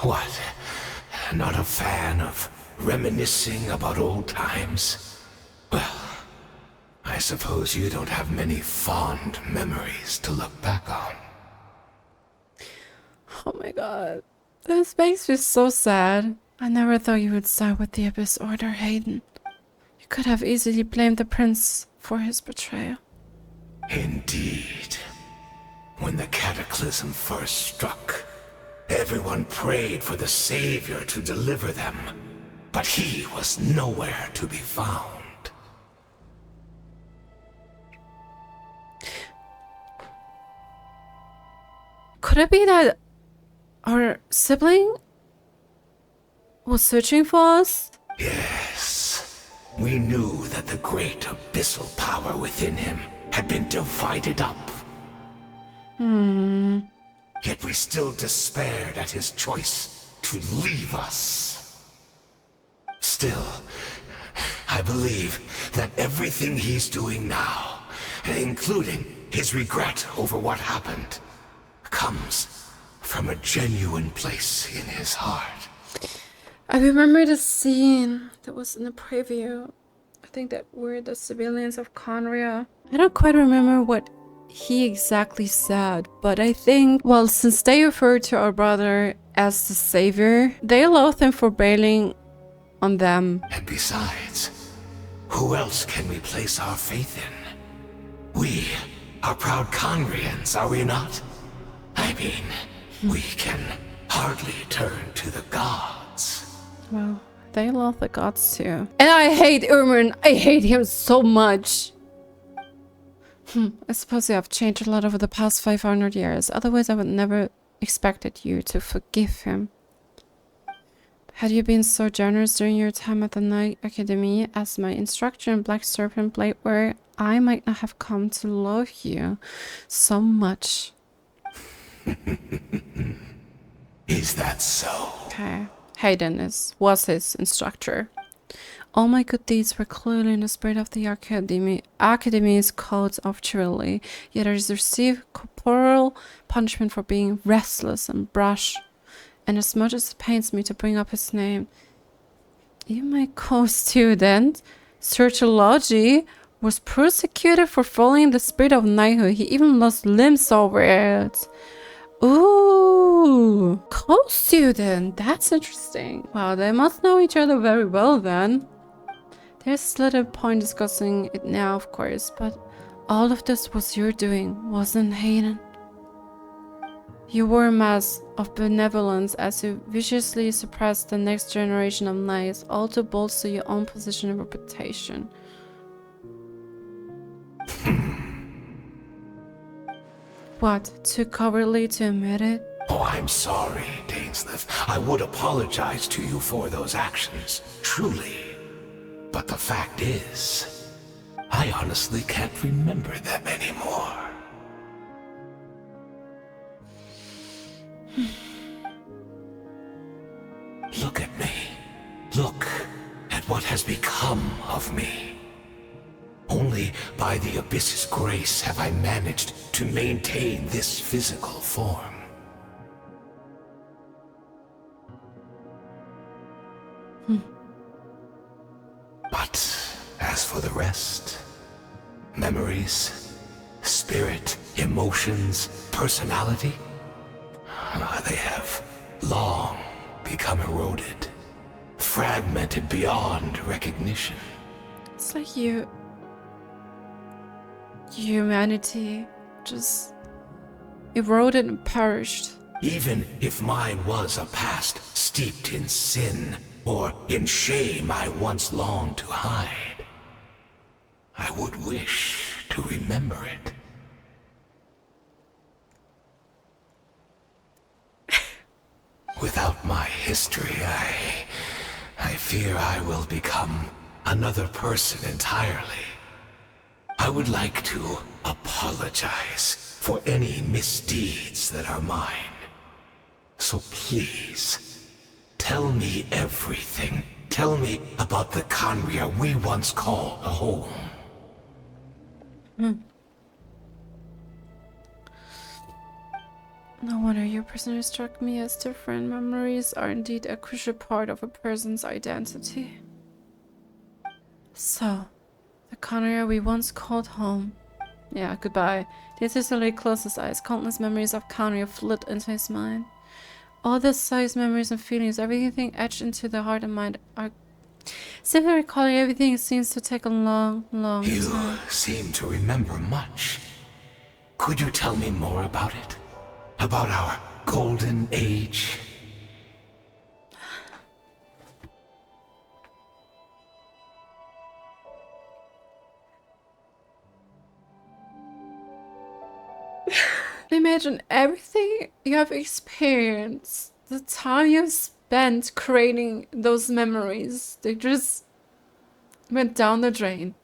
What? Not a fan of reminiscing about old times? Well, I suppose you don't have many fond memories to look back on. Oh my god. This makes me so sad. I never thought you would side with the Abyss Order, Haden. You could have easily blamed the prince for his betrayal. Indeed. When the cataclysm first struck, everyone prayed for the Savior to deliver them, but he was nowhere to be found. Could it be that our sibling was searching for us? Yes. We knew that the great abyssal power within him had been divided up. Yet we still despaired at his choice to leave us. Still, I believe that everything he's doing now, including his regret over what happened, comes from a genuine place in his heart. I remember the scene that was in the preview. I think that were the civilians of Conria. I don't quite remember what he exactly said, but I think, well, since they refer to our brother as the savior, they loathe him for bailing on them. And besides, who else can we place our faith in? We are proud Conrians, are we not? I mean, we can hardly turn to the gods. Well, they love the gods too. And I hate Urman. I hate him so much. I suppose you have changed a lot over the past 500 years. Otherwise, I would never expected you to forgive him. Had you been so generous during your time at the Night Academy as my instructor in Black Serpent Blade Ware, I might not have come to love you so much. Is that so? Okay. Haden was his instructor. All my good deeds were clearly in the spirit of the Academy's codes of chivalry, yet I received corporal punishment for being restless and brash. And as much as it pains me to bring up his name, even my co-student, Citlali, was persecuted for following the spirit of knighthood. He even lost limbs over it. Ooh, co-student. That's interesting. Wow, they must know each other very well then. There's little point discussing it now, of course, but all of this was your doing, wasn't it, Haden? You wore a mask of benevolence as you viciously suppressed the next generation of knights, all to bolster your own position and reputation. What, too cowardly to admit it? Oh, I'm sorry, Dainsleif. I would apologize to you for those actions, truly. But the fact is, I honestly can't remember them anymore. Look at me. Look at what has become of me. Only by the Abyss's grace have I managed to maintain this physical form. But as for the rest, memories, spirit, emotions, personality, they have long become eroded, fragmented beyond recognition. It's like humanity just eroded and perished. Even if mine was a past steeped in sin or in shame I once longed to hide, I would wish to remember it. Without my history, I fear I will become another person entirely. I would like to apologize for any misdeeds that are mine. So please, tell me everything. Tell me about the Conria we once called a home. No wonder your prisoner struck me as different. Memories are indeed a crucial part of a person's identity. So, the Conria we once called home. Yeah, goodbye. Citlali closed his eyes. Countless memories of Conria flooded into his mind. All the sights, memories, and feelings, everything etched into the heart and mind are... Simply recalling everything seems to take a long, long time. You seem to remember much. Could you tell me more about it? About our golden age? Imagine everything you have experienced, the time you've spent creating those memories. They just went down the drain.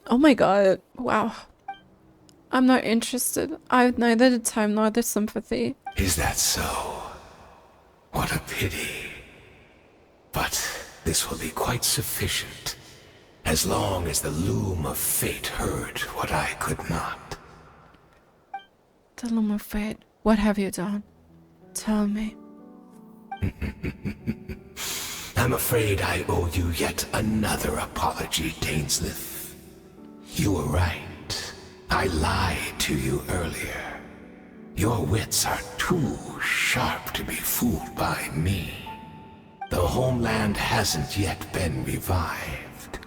Oh my god, wow. I'm not interested. I have neither the time nor the sympathy. Is that so? What a pity. But this will be quite sufficient, as long as the loom of fate heard what I could not. the Loom of Fate. What have you done? Tell me. I'm afraid I owe you yet another apology, Dainsleif. You were right. I lied to you earlier. Your wits are too sharp to be fooled by me. The homeland hasn't yet been revived.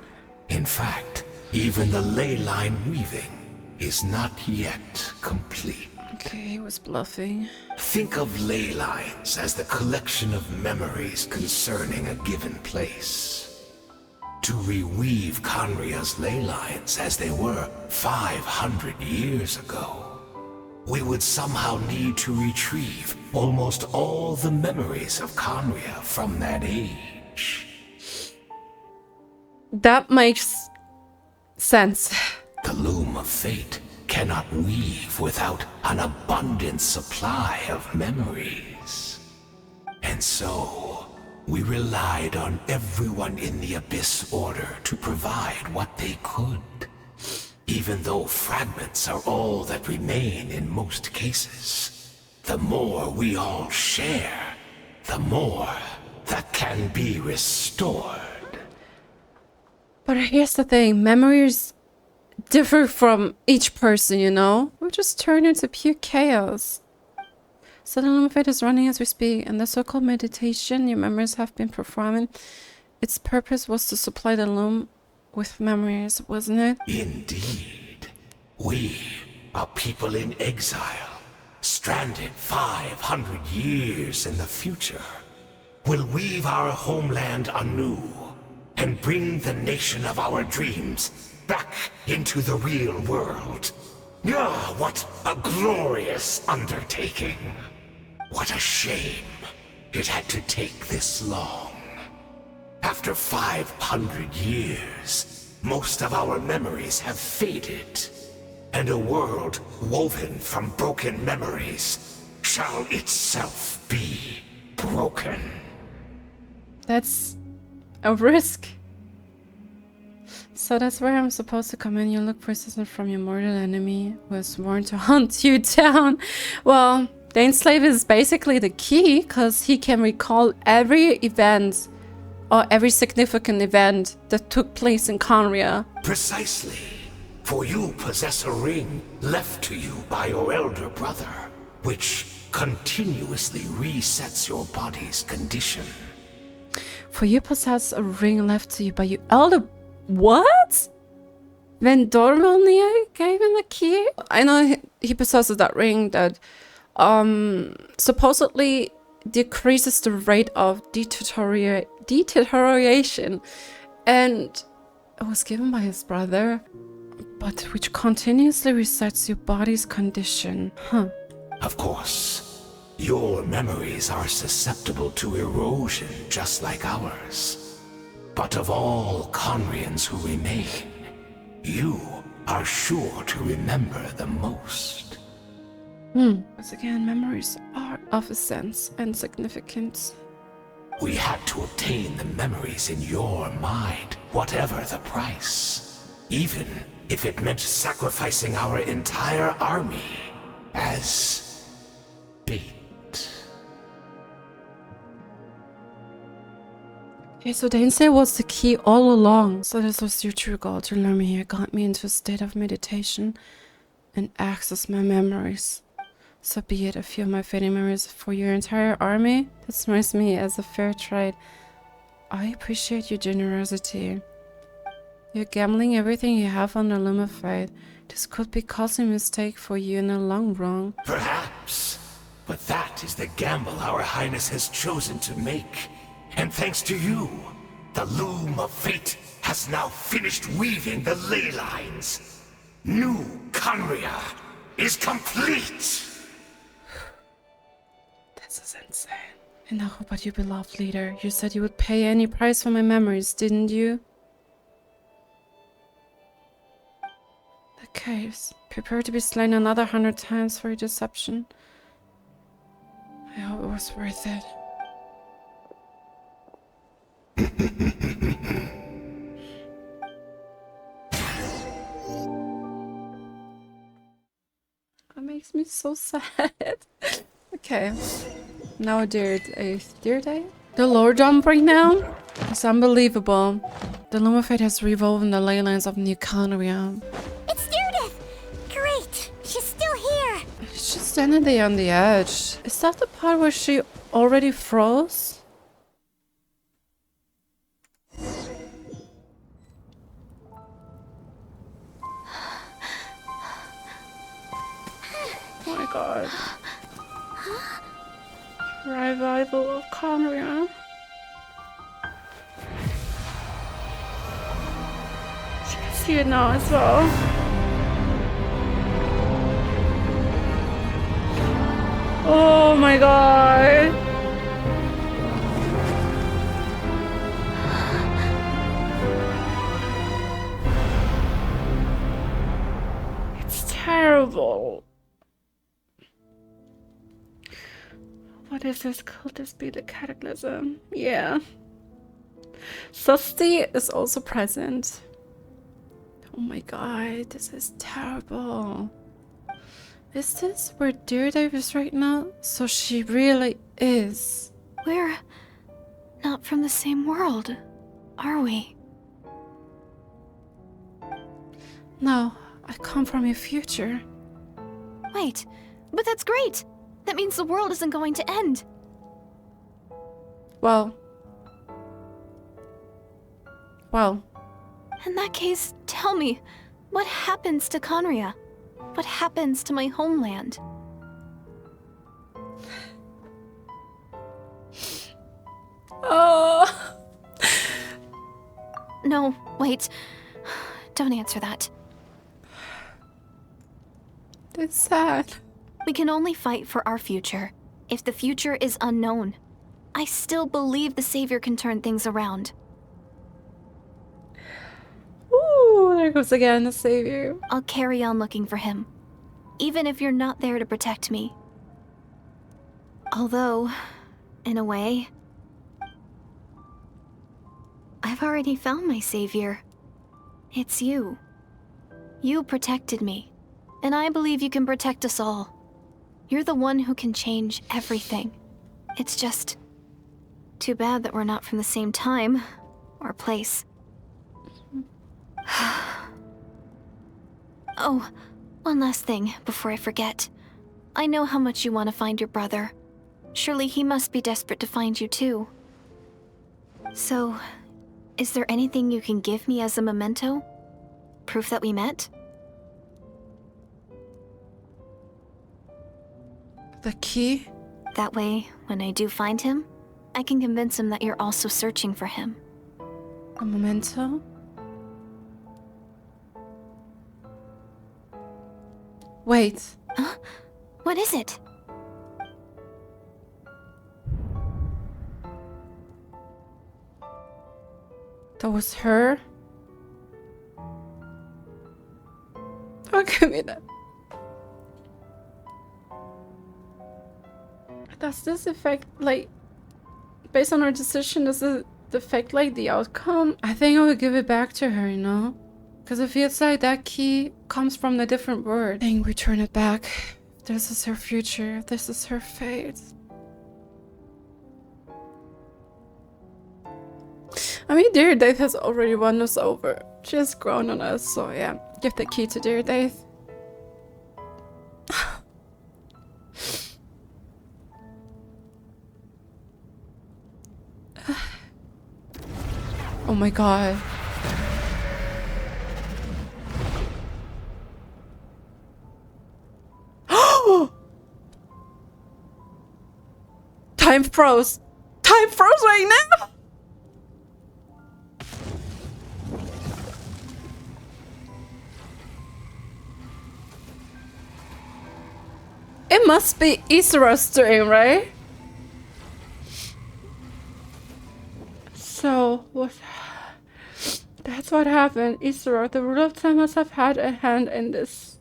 In fact, even the ley line weaving is not yet complete. Okay, he was bluffing. Think of ley lines as the collection of memories concerning a given place. To reweave Conria's ley lines as they were 500 years ago, we would somehow need to retrieve almost all the memories of Conria from that age. That makes sense. The Loom of Fate cannot weave without an abundant supply of memories. And so, we relied on everyone in the Abyss Order to provide what they could. Even though fragments are all that remain in most cases, the more we all share, the more that can be restored. But here's the thing, memories differ from each person, you know? We just turn into pure chaos. So the Loom of Fate is running as we speak, and the so-called meditation your memories have been performing, its purpose was to supply the Loom with memories, wasn't it? Indeed. We, a people in exile, stranded 500 years in the future, will weave our homeland anew and bring the nation of our dreams back into the real world. Ah, what a glorious undertaking. What a shame it had to take this long. After 500 years, most of our memories have faded, and a world woven from broken memories shall itself be broken. That's a risk. So that's where I'm supposed to come in. You look persistent from your mortal enemy who has sworn to hunt you down. Well, Dainsleif is basically the key, because he can recall every event or every significant event that took place in Conria. Precisely. For you possess a ring left to you by your elder brother, which continuously resets your body's condition. For you possess a ring left to you by your elder... What? When Dormilnia gave him the key? I know he possesses that ring that supposedly decreases the rate of deterioration, and it was given by his brother, but which continuously resets your body's condition. Huh. Of course, your memories are susceptible to erosion just like ours. But of all Conrians who remain, you are sure to remember the most. Once again, memories are of a sense and significance. We had to obtain the memories in your mind, whatever the price. Even if it meant sacrificing our entire army as bait. Okay, so Dainsleif was the key all along. So this was your true goal, to lure me here, got me into a state of meditation and access my memories. So be it, a few of my fading memories for your entire army. That strikes me as a fair trade. I appreciate your generosity. You're gambling everything you have on the Loom of Fate. This could be causing a mistake for you in the long run. Perhaps. But that is the gamble our Highness has chosen to make. And thanks to you, the Loom of Fate has now finished weaving the ley lines. New Conria is complete! This is insane. And now, but you beloved leader, you said you would pay any price for my memories, didn't you? The caves. Prepare to be slain another 100 times for your deception. I hope it was worth it. That makes makes me so sad. Okay. Now Direidyth? The lore dump right now? It's unbelievable. The Loom of Fate has rewoven the ley lines of New Conria. It's Direidyth! Great! She's still here! She's standing there on the edge. Is that the part where she already froze? Oh my god. Revival of Conria. She can see it now as well. Oh my god. It's terrible. What is this? Could this be the cataclysm? Yeah. Susty is also present. Oh my god, this is terrible. Is this where Direidyth is right now? So she really is. We're not from the same world, are we? No, I come from your future. Wait, but that's great! That means the world isn't going to end. Well. In that case, tell me, what happens to Conria? What happens to my homeland? Oh. No, wait. Don't answer that. It's sad. We can only fight for our future. If the future is unknown, I still believe the Savior can turn things around. Ooh, there goes again the Savior. I'll carry on looking for him, even if you're not there to protect me. Although, in a way, I've already found my Savior. It's you. You protected me, and I believe you can protect us all. You're the one who can change everything. It's just too bad that we're not from the same time or place. Oh, one last thing before I forget. I know how much you want to find your brother. Surely he must be desperate to find you too. So, is there anything you can give me as a memento? Proof that we met? The key? That way, when I do find him, I can convince him that you're also searching for him. A memento? Wait. Huh? What is it? That was her? Don't give me that. Does this affect, like, based on her decision, does it affect, like, the outcome? I think I would give it back to her, you know? Because it feels like that key comes from a different word. I think we turn it back. This is her future. This is her fate. I mean, Direidyth has already won us over. She has grown on us, so yeah. Give the key to Direidyth. Oh my god. Time froze. Time froze right now. It must be Isera's doing, right? So, what? That's what happened. Isera, the ruler of time, must have had a hand in this.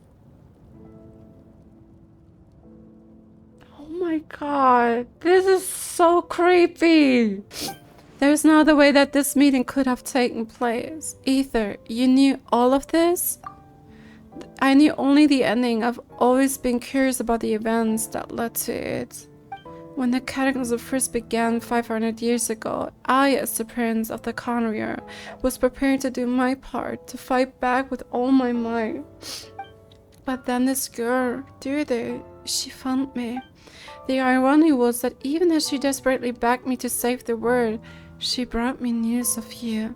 Oh my god. This is so creepy. There's no other way that this meeting could have taken place. Either you knew all of this, I knew only the ending. I've always been curious about the events that led to it. When the cataclysm first began 500 years ago, I, as the prince of the Conrier, was preparing to do my part, to fight back with all my might. But then this girl, Direidyth, she found me. The irony was that even as she desperately begged me to save the world, she brought me news of you.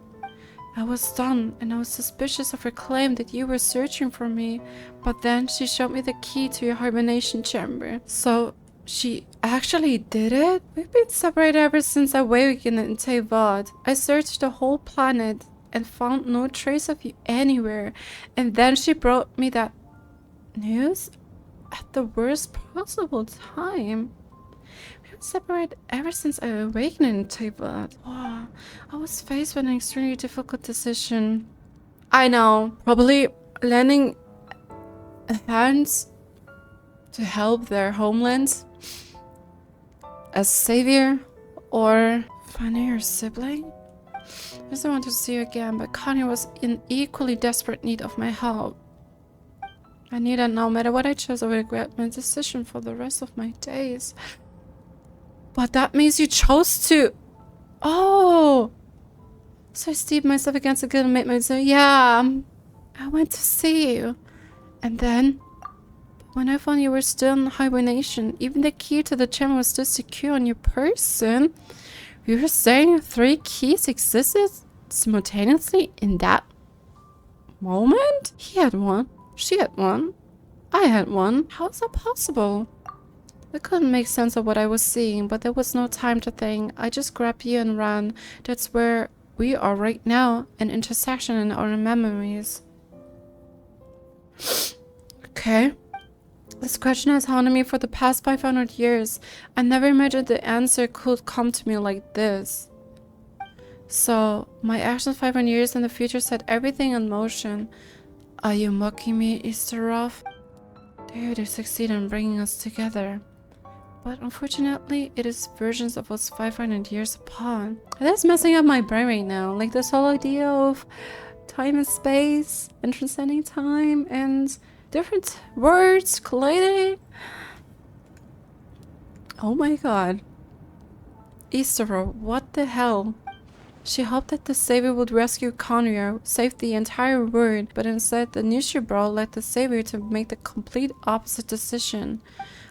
I was stunned, and I was suspicious of her claim that you were searching for me, but then she showed me the key to your hibernation chamber. So, she actually did it? We've been separated ever since I awakened in Teyvat. I searched the whole planet and found no trace of you anywhere, and then she brought me that news at the worst possible time. We've been separated ever since I awakened in Teyvat. Wow, I was faced with an extremely difficult decision. I know, probably lending hands to help their homeland as savior, or finding your sibling. I just want to see you again, but Kanye was in equally desperate need of my help. I knew that no matter what I chose, I would regret my decision for the rest of my days. But that means you chose to... Oh! So I steeped myself against the good and made myself... Yeah, I went to see you. And then, when I found you were still in hibernation, even the key to the chamber was still secure on your person. You were saying 3 keys existed simultaneously in that moment? He had one. She had one. I had one. How is that possible? I couldn't make sense of what I was seeing, but there was no time to think. I just grabbed you and ran. That's where we are right now, an intersection in our memories. Okay. This question has haunted me for the past 500 years. I never imagined the answer could come to me like this. So, my actions 500 years in the future set everything in motion. Are you mocking me, Easteroth? They succeed in bringing us together. But unfortunately, it is versions of us 500 years apart. That's messing up my brain right now. Like this whole idea of time and space, and transcending time, and different words colliding. Oh my god. Easteroth, what the hell? She hoped that the savior would rescue Conrier, save the entire world, but instead the news she brought led the savior to make the complete opposite decision.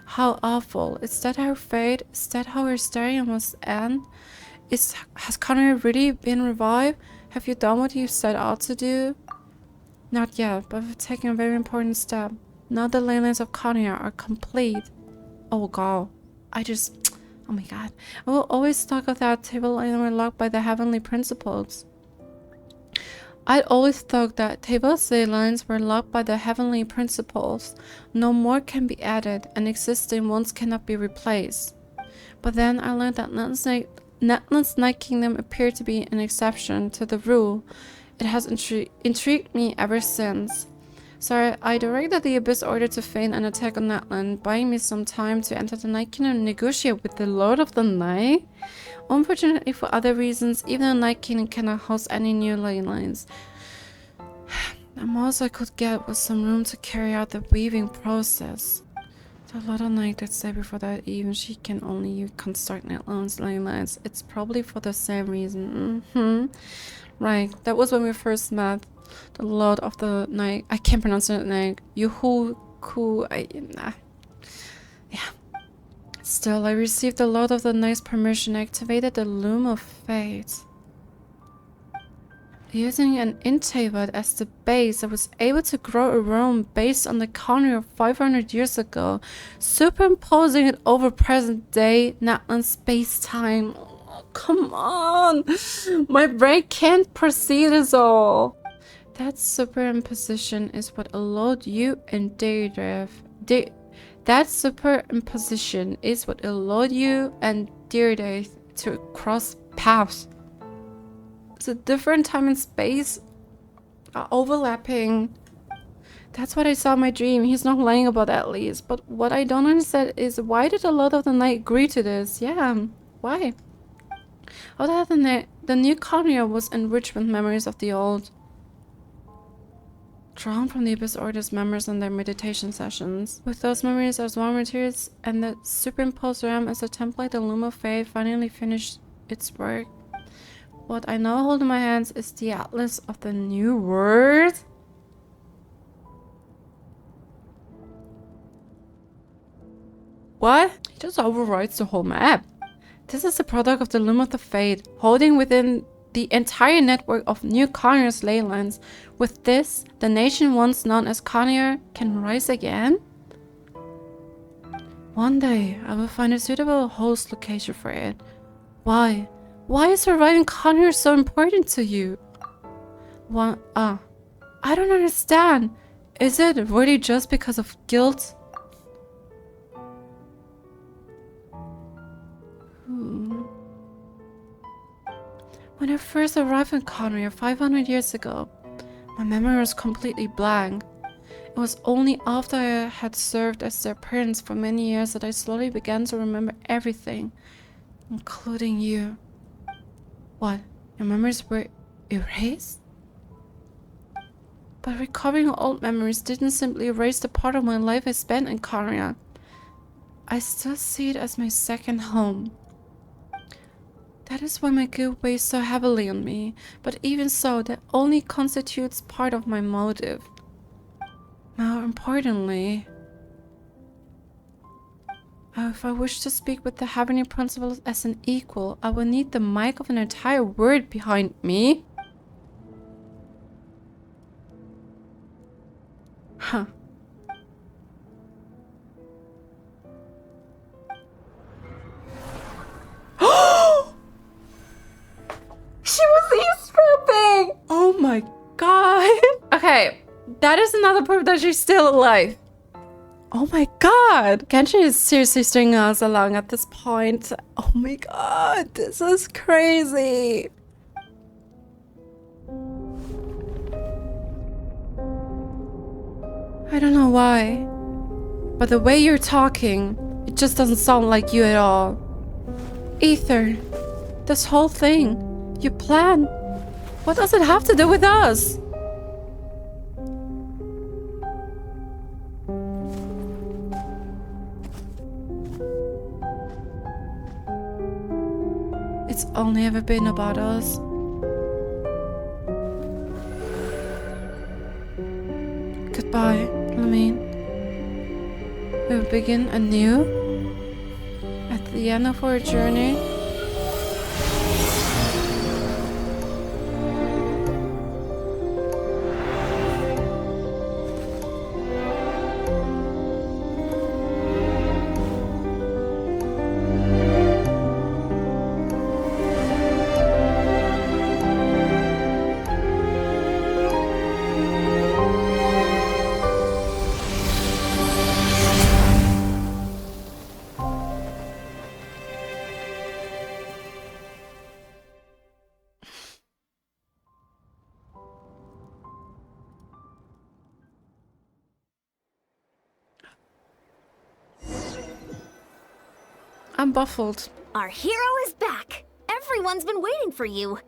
How awful. Is that her fate? Is that how her story must end? Has Conrier really been revived? Have you done what you set out to do? Not yet, but we've taken a very important step. Now the Ley Lines of Conrier are complete. Oh god. Oh my god. I will always talk of that table and were locked by the heavenly principles. I'd always thought that Teyvat's Ley Lines were locked by the heavenly principles. No more can be added, and existing ones cannot be replaced. But then I learned that Natlan's Night Kingdom appeared to be an exception to the rule. It has intrigued me ever since. So I directed the Abyss Order to feign an attack on Natlan, buying me some time to enter the Night Kingdom and negotiate with the Lord of the Night. Unfortunately, for other reasons, even the Night Kingdom cannot host any new Ley Lines. The most I could get was some room to carry out the weaving process. The Lord of the Night did say before that even she can only construct Natlan's Ley Lines. It's probably for the same reason. Right, that was when we first met. The Lord of the Night. I can't pronounce it. Like yeah. Still, I received the Lord of the Night's permission. I activated the Loom of Fate. Using an Teyvat as the base, I was able to grow a realm based on the Conrier of 500 years ago, superimposing it over present-day Natlan space-time. Oh, come on! My brain can't perceive this all. That superimposition is what allowed you and Direidyth. That superimposition is what allowed you and Direidyth to cross paths. The different time and space are overlapping. That's what I saw in my dream. He's not lying about that, at least. But what I don't understand is why did the Lord of the Night agree to this? Yeah, why? Other than the new Conrier was enriched with memories of the old. drawn from the Abyss Order's members in their meditation sessions. With those memories as raw materials and the superimposed realm as a template, the Loom of Fate finally finished its work. What I now hold in my hands is the Atlas of the New World. What? He just overwrites the whole map. This is the product of the Loom of the Fate, holding within the entire network of New Conier's Ley Lines. With this, the nation once known as Conier can rise again? One day, I will find a suitable host location for it. Why? Why is surviving Conier so important to you? I don't understand. Is it really just because of guilt? When I first arrived in Conier 500 years ago, my memory was completely blank. It was only after I had served as their prince for many years that I slowly began to remember everything, including you. What? Your memories were erased? But recovering old memories didn't simply erase the part of my life I spent in Conier. I still see it as my second home. That is why my guilt weighs so heavily on me, but even so, that only constitutes part of my motive. More importantly, if I wish to speak with the Heavenly Principles as an equal, I will need the mic of an entire word behind me. Huh. She was eavesdropping! Oh my god. Okay, that is another proof that she's still alive. Oh my god. Genshin is seriously stringing us along at this point. Oh my god, this is crazy. I don't know why, but the way you're talking, it just doesn't sound like you at all. Ether, this whole thing, your plan, what does it have to do with us? It's only ever been about us. Goodbye, Lamine. We will begin anew at the end of our journey. I'm baffled. Our hero is back! Everyone's been waiting for you!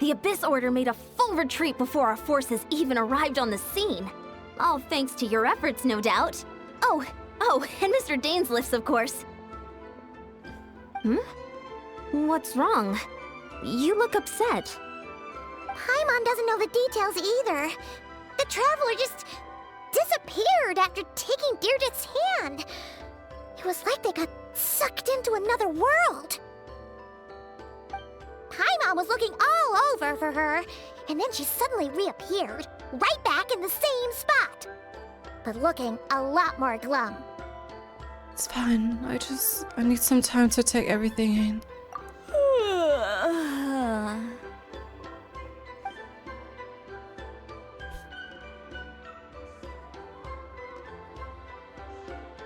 The Abyss Order made a full retreat before our forces even arrived on the scene. All thanks to your efforts, no doubt. Oh, and Mr. Dainsleif's, of course. What's wrong? You look upset. Paimon doesn't know the details either. The Traveler just disappeared after taking Deirdith's hand. It was like they got sucked into another world. Paimon was looking all over for her, and then she suddenly reappeared, right back in the same spot. But looking a lot more glum. It's fine. I need some time to take everything in.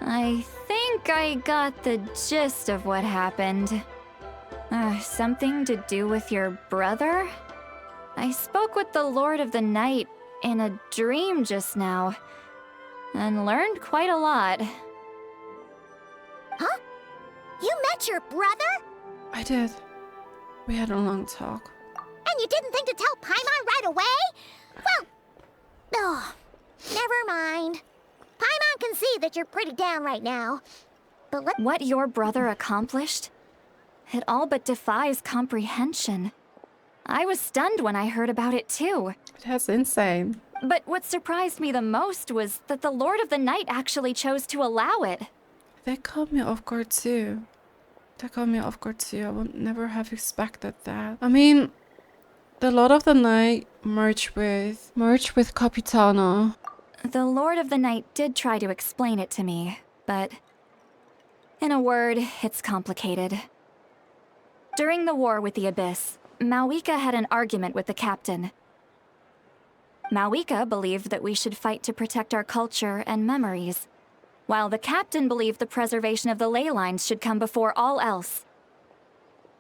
I think I got the gist of what happened. Something to do with your brother? I spoke with the Lord of the Night in a dream just now, and learned quite a lot. Huh? You met your brother? I did. We had a long talk. And you didn't think to tell Paimon right away? Well, oh, never mind. Paimon can see that you're pretty down right now. But What your brother accomplished? It all but defies comprehension. I was stunned when I heard about it too. That's insane. But what surprised me the most was that the Lord of the Night actually chose to allow it. That caught me off guard too. I would never have expected that. I mean, the Lord of the Night merged with Capitano. The Lord of the Night did try to explain it to me, but in a word, it's complicated. During the war with the Abyss, Mavuika had an argument with the captain. Mavuika believed that we should fight to protect our culture and memories, while the captain believed the preservation of the Ley Lines should come before all else.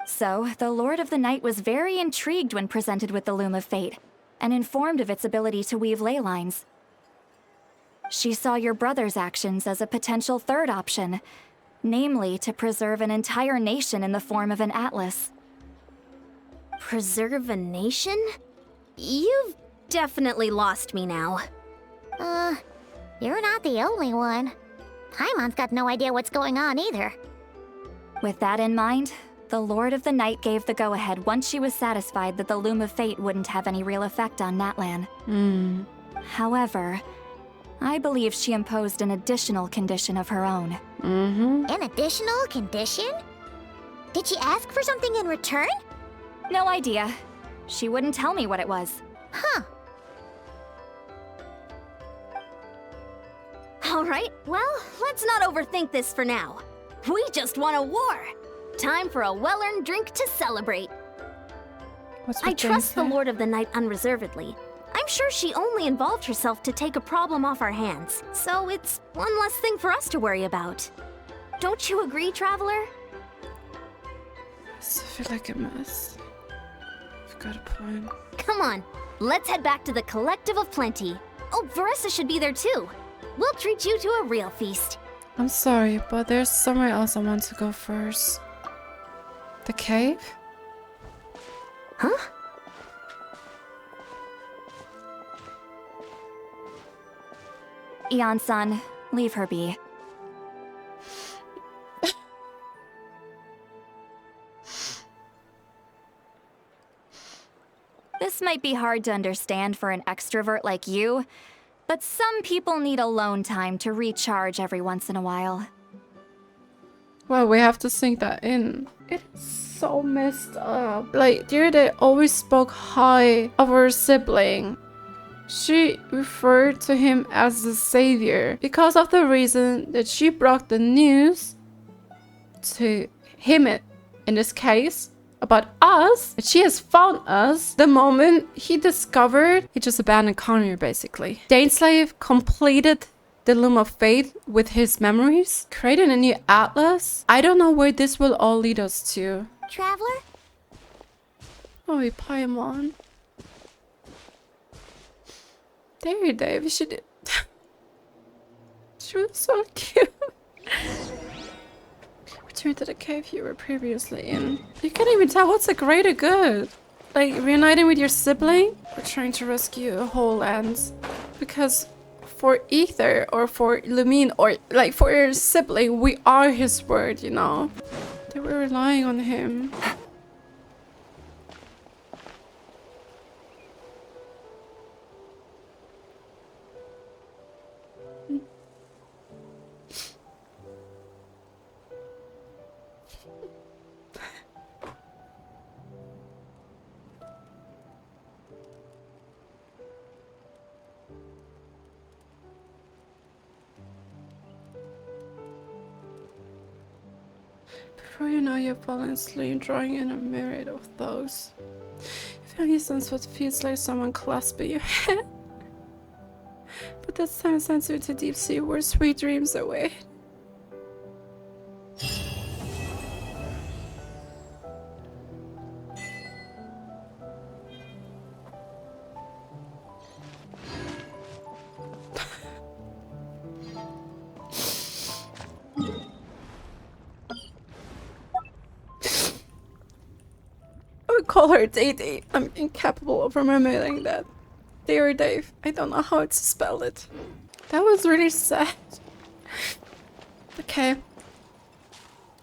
So, the Lord of the Night was very intrigued when presented with the Loom of Fate, and informed of its ability to weave ley lines. She saw your brother's actions as a potential third option, namely to preserve an entire nation in the form of an atlas. Preserve a nation? You've definitely lost me now. You're not the only one. Paimon's got no idea what's going on either. With that in mind, the Lord of the Night gave the go-ahead once she was satisfied that the Loom of Fate wouldn't have any real effect on Natlan. However, I believe she imposed an additional condition of her own. An additional condition? Did she ask for something in return? No idea. She wouldn't tell me what it was. Huh. Alright, well, let's not overthink this for now. We just won a war! Time for a well-earned drink to celebrate. I trust the Lord of the Night unreservedly. I'm sure she only involved herself to take a problem off our hands, so it's one less thing for us to worry about. Don't you agree, Traveler? I still feel like a mess. I've got a point. Come on, let's head back to the Collective of Plenty. Oh, Veressa should be there too. We'll treat you to a real feast. I'm sorry, but there's somewhere else I want to go first. The cave? Huh? Iansan, leave her be. This might be hard to understand for an extrovert like you, but some people need alone time to recharge every once in a while. Well, we have to sink that in. It's so messed up. Like, Direidyth always spoke high of her sibling. She referred to him as the savior because of the reason that she brought the news to him, in this case, about us. That she has found us the moment he discovered he just abandoned Connor, basically. Dainsleif completed the Loom of Fate with his memories, created a new atlas. I don't know where this will all lead us to. Traveler? Oh, we Paimon. Direidyth, she did. She was so cute. Return to the cave you were previously in. You can't even tell what's a greater good. Like, reuniting with your sibling or trying to rescue a whole land. Because for Ether or for Lumine or like for your sibling, we are his word, you know. They were relying on him. Before you know, you've fallen asleep, drawing in a myriad of thoughts. If only sense what feels like someone clasping your head. But this time sends you to deep sea where sweet dreams await. call her Daidyth. I'm incapable of remembering that. Direidyth. I don't know how to spell it. That was really sad. Okay.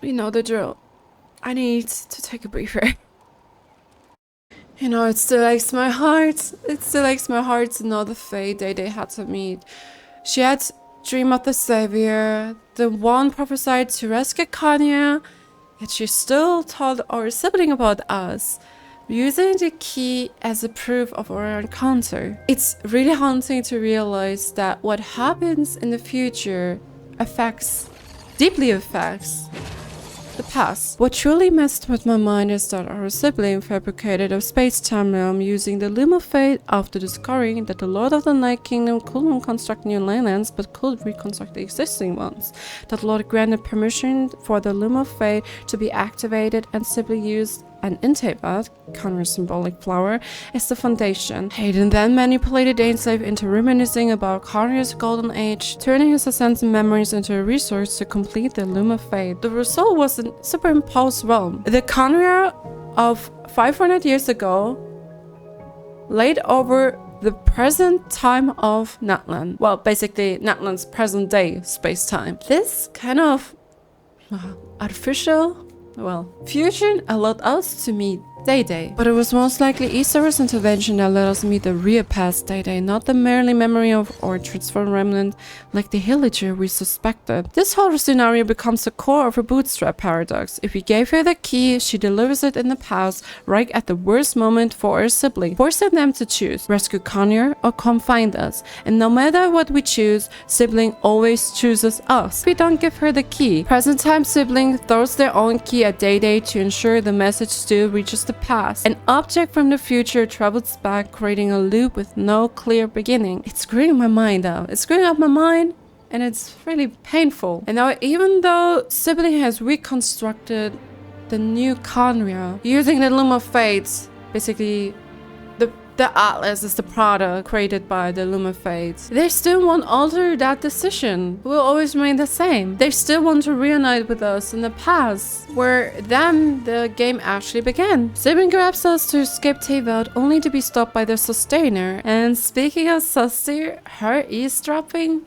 You know the drill. I need to take a breather. You know, it still aches my heart. It still aches my heart to know the fate they had to meet. She had dream of the savior, the one prophesied to rescue Kanya, yet she still told our sibling about us, using the key as a proof of our encounter. It's really haunting to realize that what happens in the future deeply affects the past. What truly messed with my mind is that our sibling fabricated a space-time realm using the Loom of Fate after discovering that the Lord of the Night Kingdom couldn't construct new Ley Lines but could reconstruct the existing ones. That Lord granted permission for the Loom of Fate to be activated and simply used an intabat, counter-symbolic flower, is the foundation. Haden then manipulated Dainsleif into reminiscing about Kanria's golden age, turning his ascendant memories into a resource to complete the Loom of Fate. The result was a superimposed realm. The Kanria of 500 years ago laid over the present time of Natlan. Well, basically Natlan's present day space-time. This kind of artificial fusion allowed us to meet Day, but it was most likely Issa's intervention that let us meet the real past Day, not the merely memory of or transformed remnant like the villager we suspected. This whole scenario becomes the core of a bootstrap paradox. If we gave her the key, she delivers it in the past, right at the worst moment for our sibling, forcing them to choose, rescue Kanye or come find us. And no matter what we choose, sibling always chooses us. If we don't give her the key, present time sibling throws their own key at Day to ensure the message still reaches the past. An object from the future travels back, creating a loop with no clear beginning. It's screwing my mind out. It's screwing up my mind, and it's really painful. And now, even though Sibling has reconstructed the new Kanria using the Loom of Fate, basically the Atlas is the product created by the Loom of Fate, they still won't alter that decision. It will always remain the same. They still want to reunite with us in the past, where then the game actually began. Sibling grabs us to escape Teyvat, only to be stopped by the Sustainer. And speaking of Suster, her eavesdropping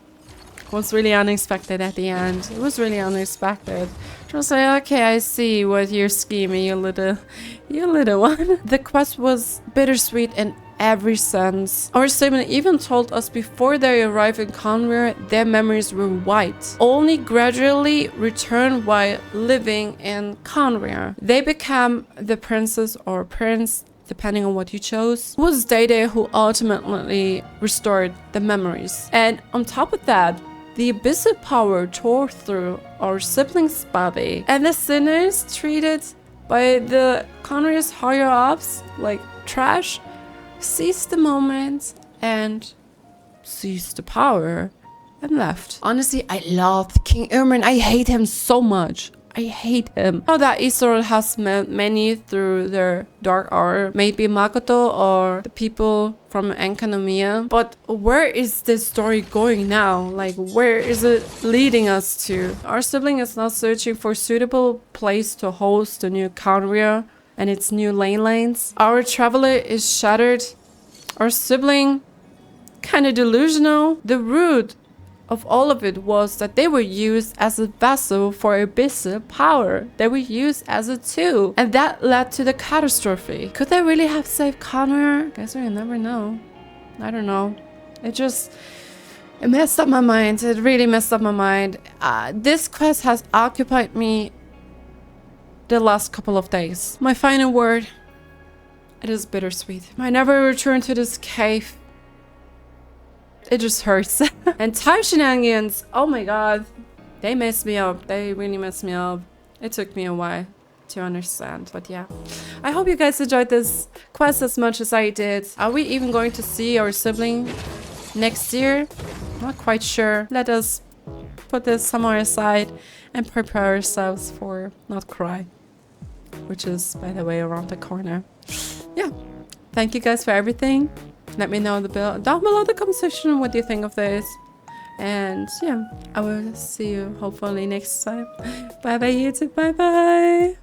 was really unexpected at the end. It was really unexpected. She was like, okay, I see what you're scheming, you little one. The quest was bittersweet in every sense. Our sibling even told us before they arrived in Conware, their memories were wiped, only gradually returned while living in Conware. They became the princess or prince, depending on what you chose. It was Day who ultimately restored the memories. And on top of that, the abyssal power tore through our sibling's body, and the sinners treated by the Conria's higher ups like trash seized the moment and seized the power and left. Honestly, I loved King Ermin. I hate him so much. I hate him. How that Isor has met many through their dark hour, maybe Makoto or the people from Enkanomiya. But where is this story going now? Like, where is it leading us to? Our sibling is now searching for a suitable place to host the new Kanria and its new Ley Lines. Our traveler is shattered. Our sibling kind of delusional. The root of all of it was that they were used as a vessel for abyssal power. They were used as a tool, and that led to the catastrophe. Could they really have saved Connor? Guess we'll never know. I don't know. It messed up my mind. It really messed up my mind. This quest has occupied me the last couple of days. My final word, it is bittersweet. I never return to this cave. It just hurts. And time shenanigans, oh my god, they messed me up. They really messed me up. It took me a while to understand, but yeah. I hope you guys enjoyed this quest as much as I did. Are we even going to see our sibling next year? Not quite sure. Let us put this somewhere aside and prepare ourselves for Not Cry, which is, by the way, around the corner. Yeah. Thank you guys for everything. Let me know down below in the comment section what you think of this. And yeah, I will see you hopefully next time. Bye bye YouTube, bye bye.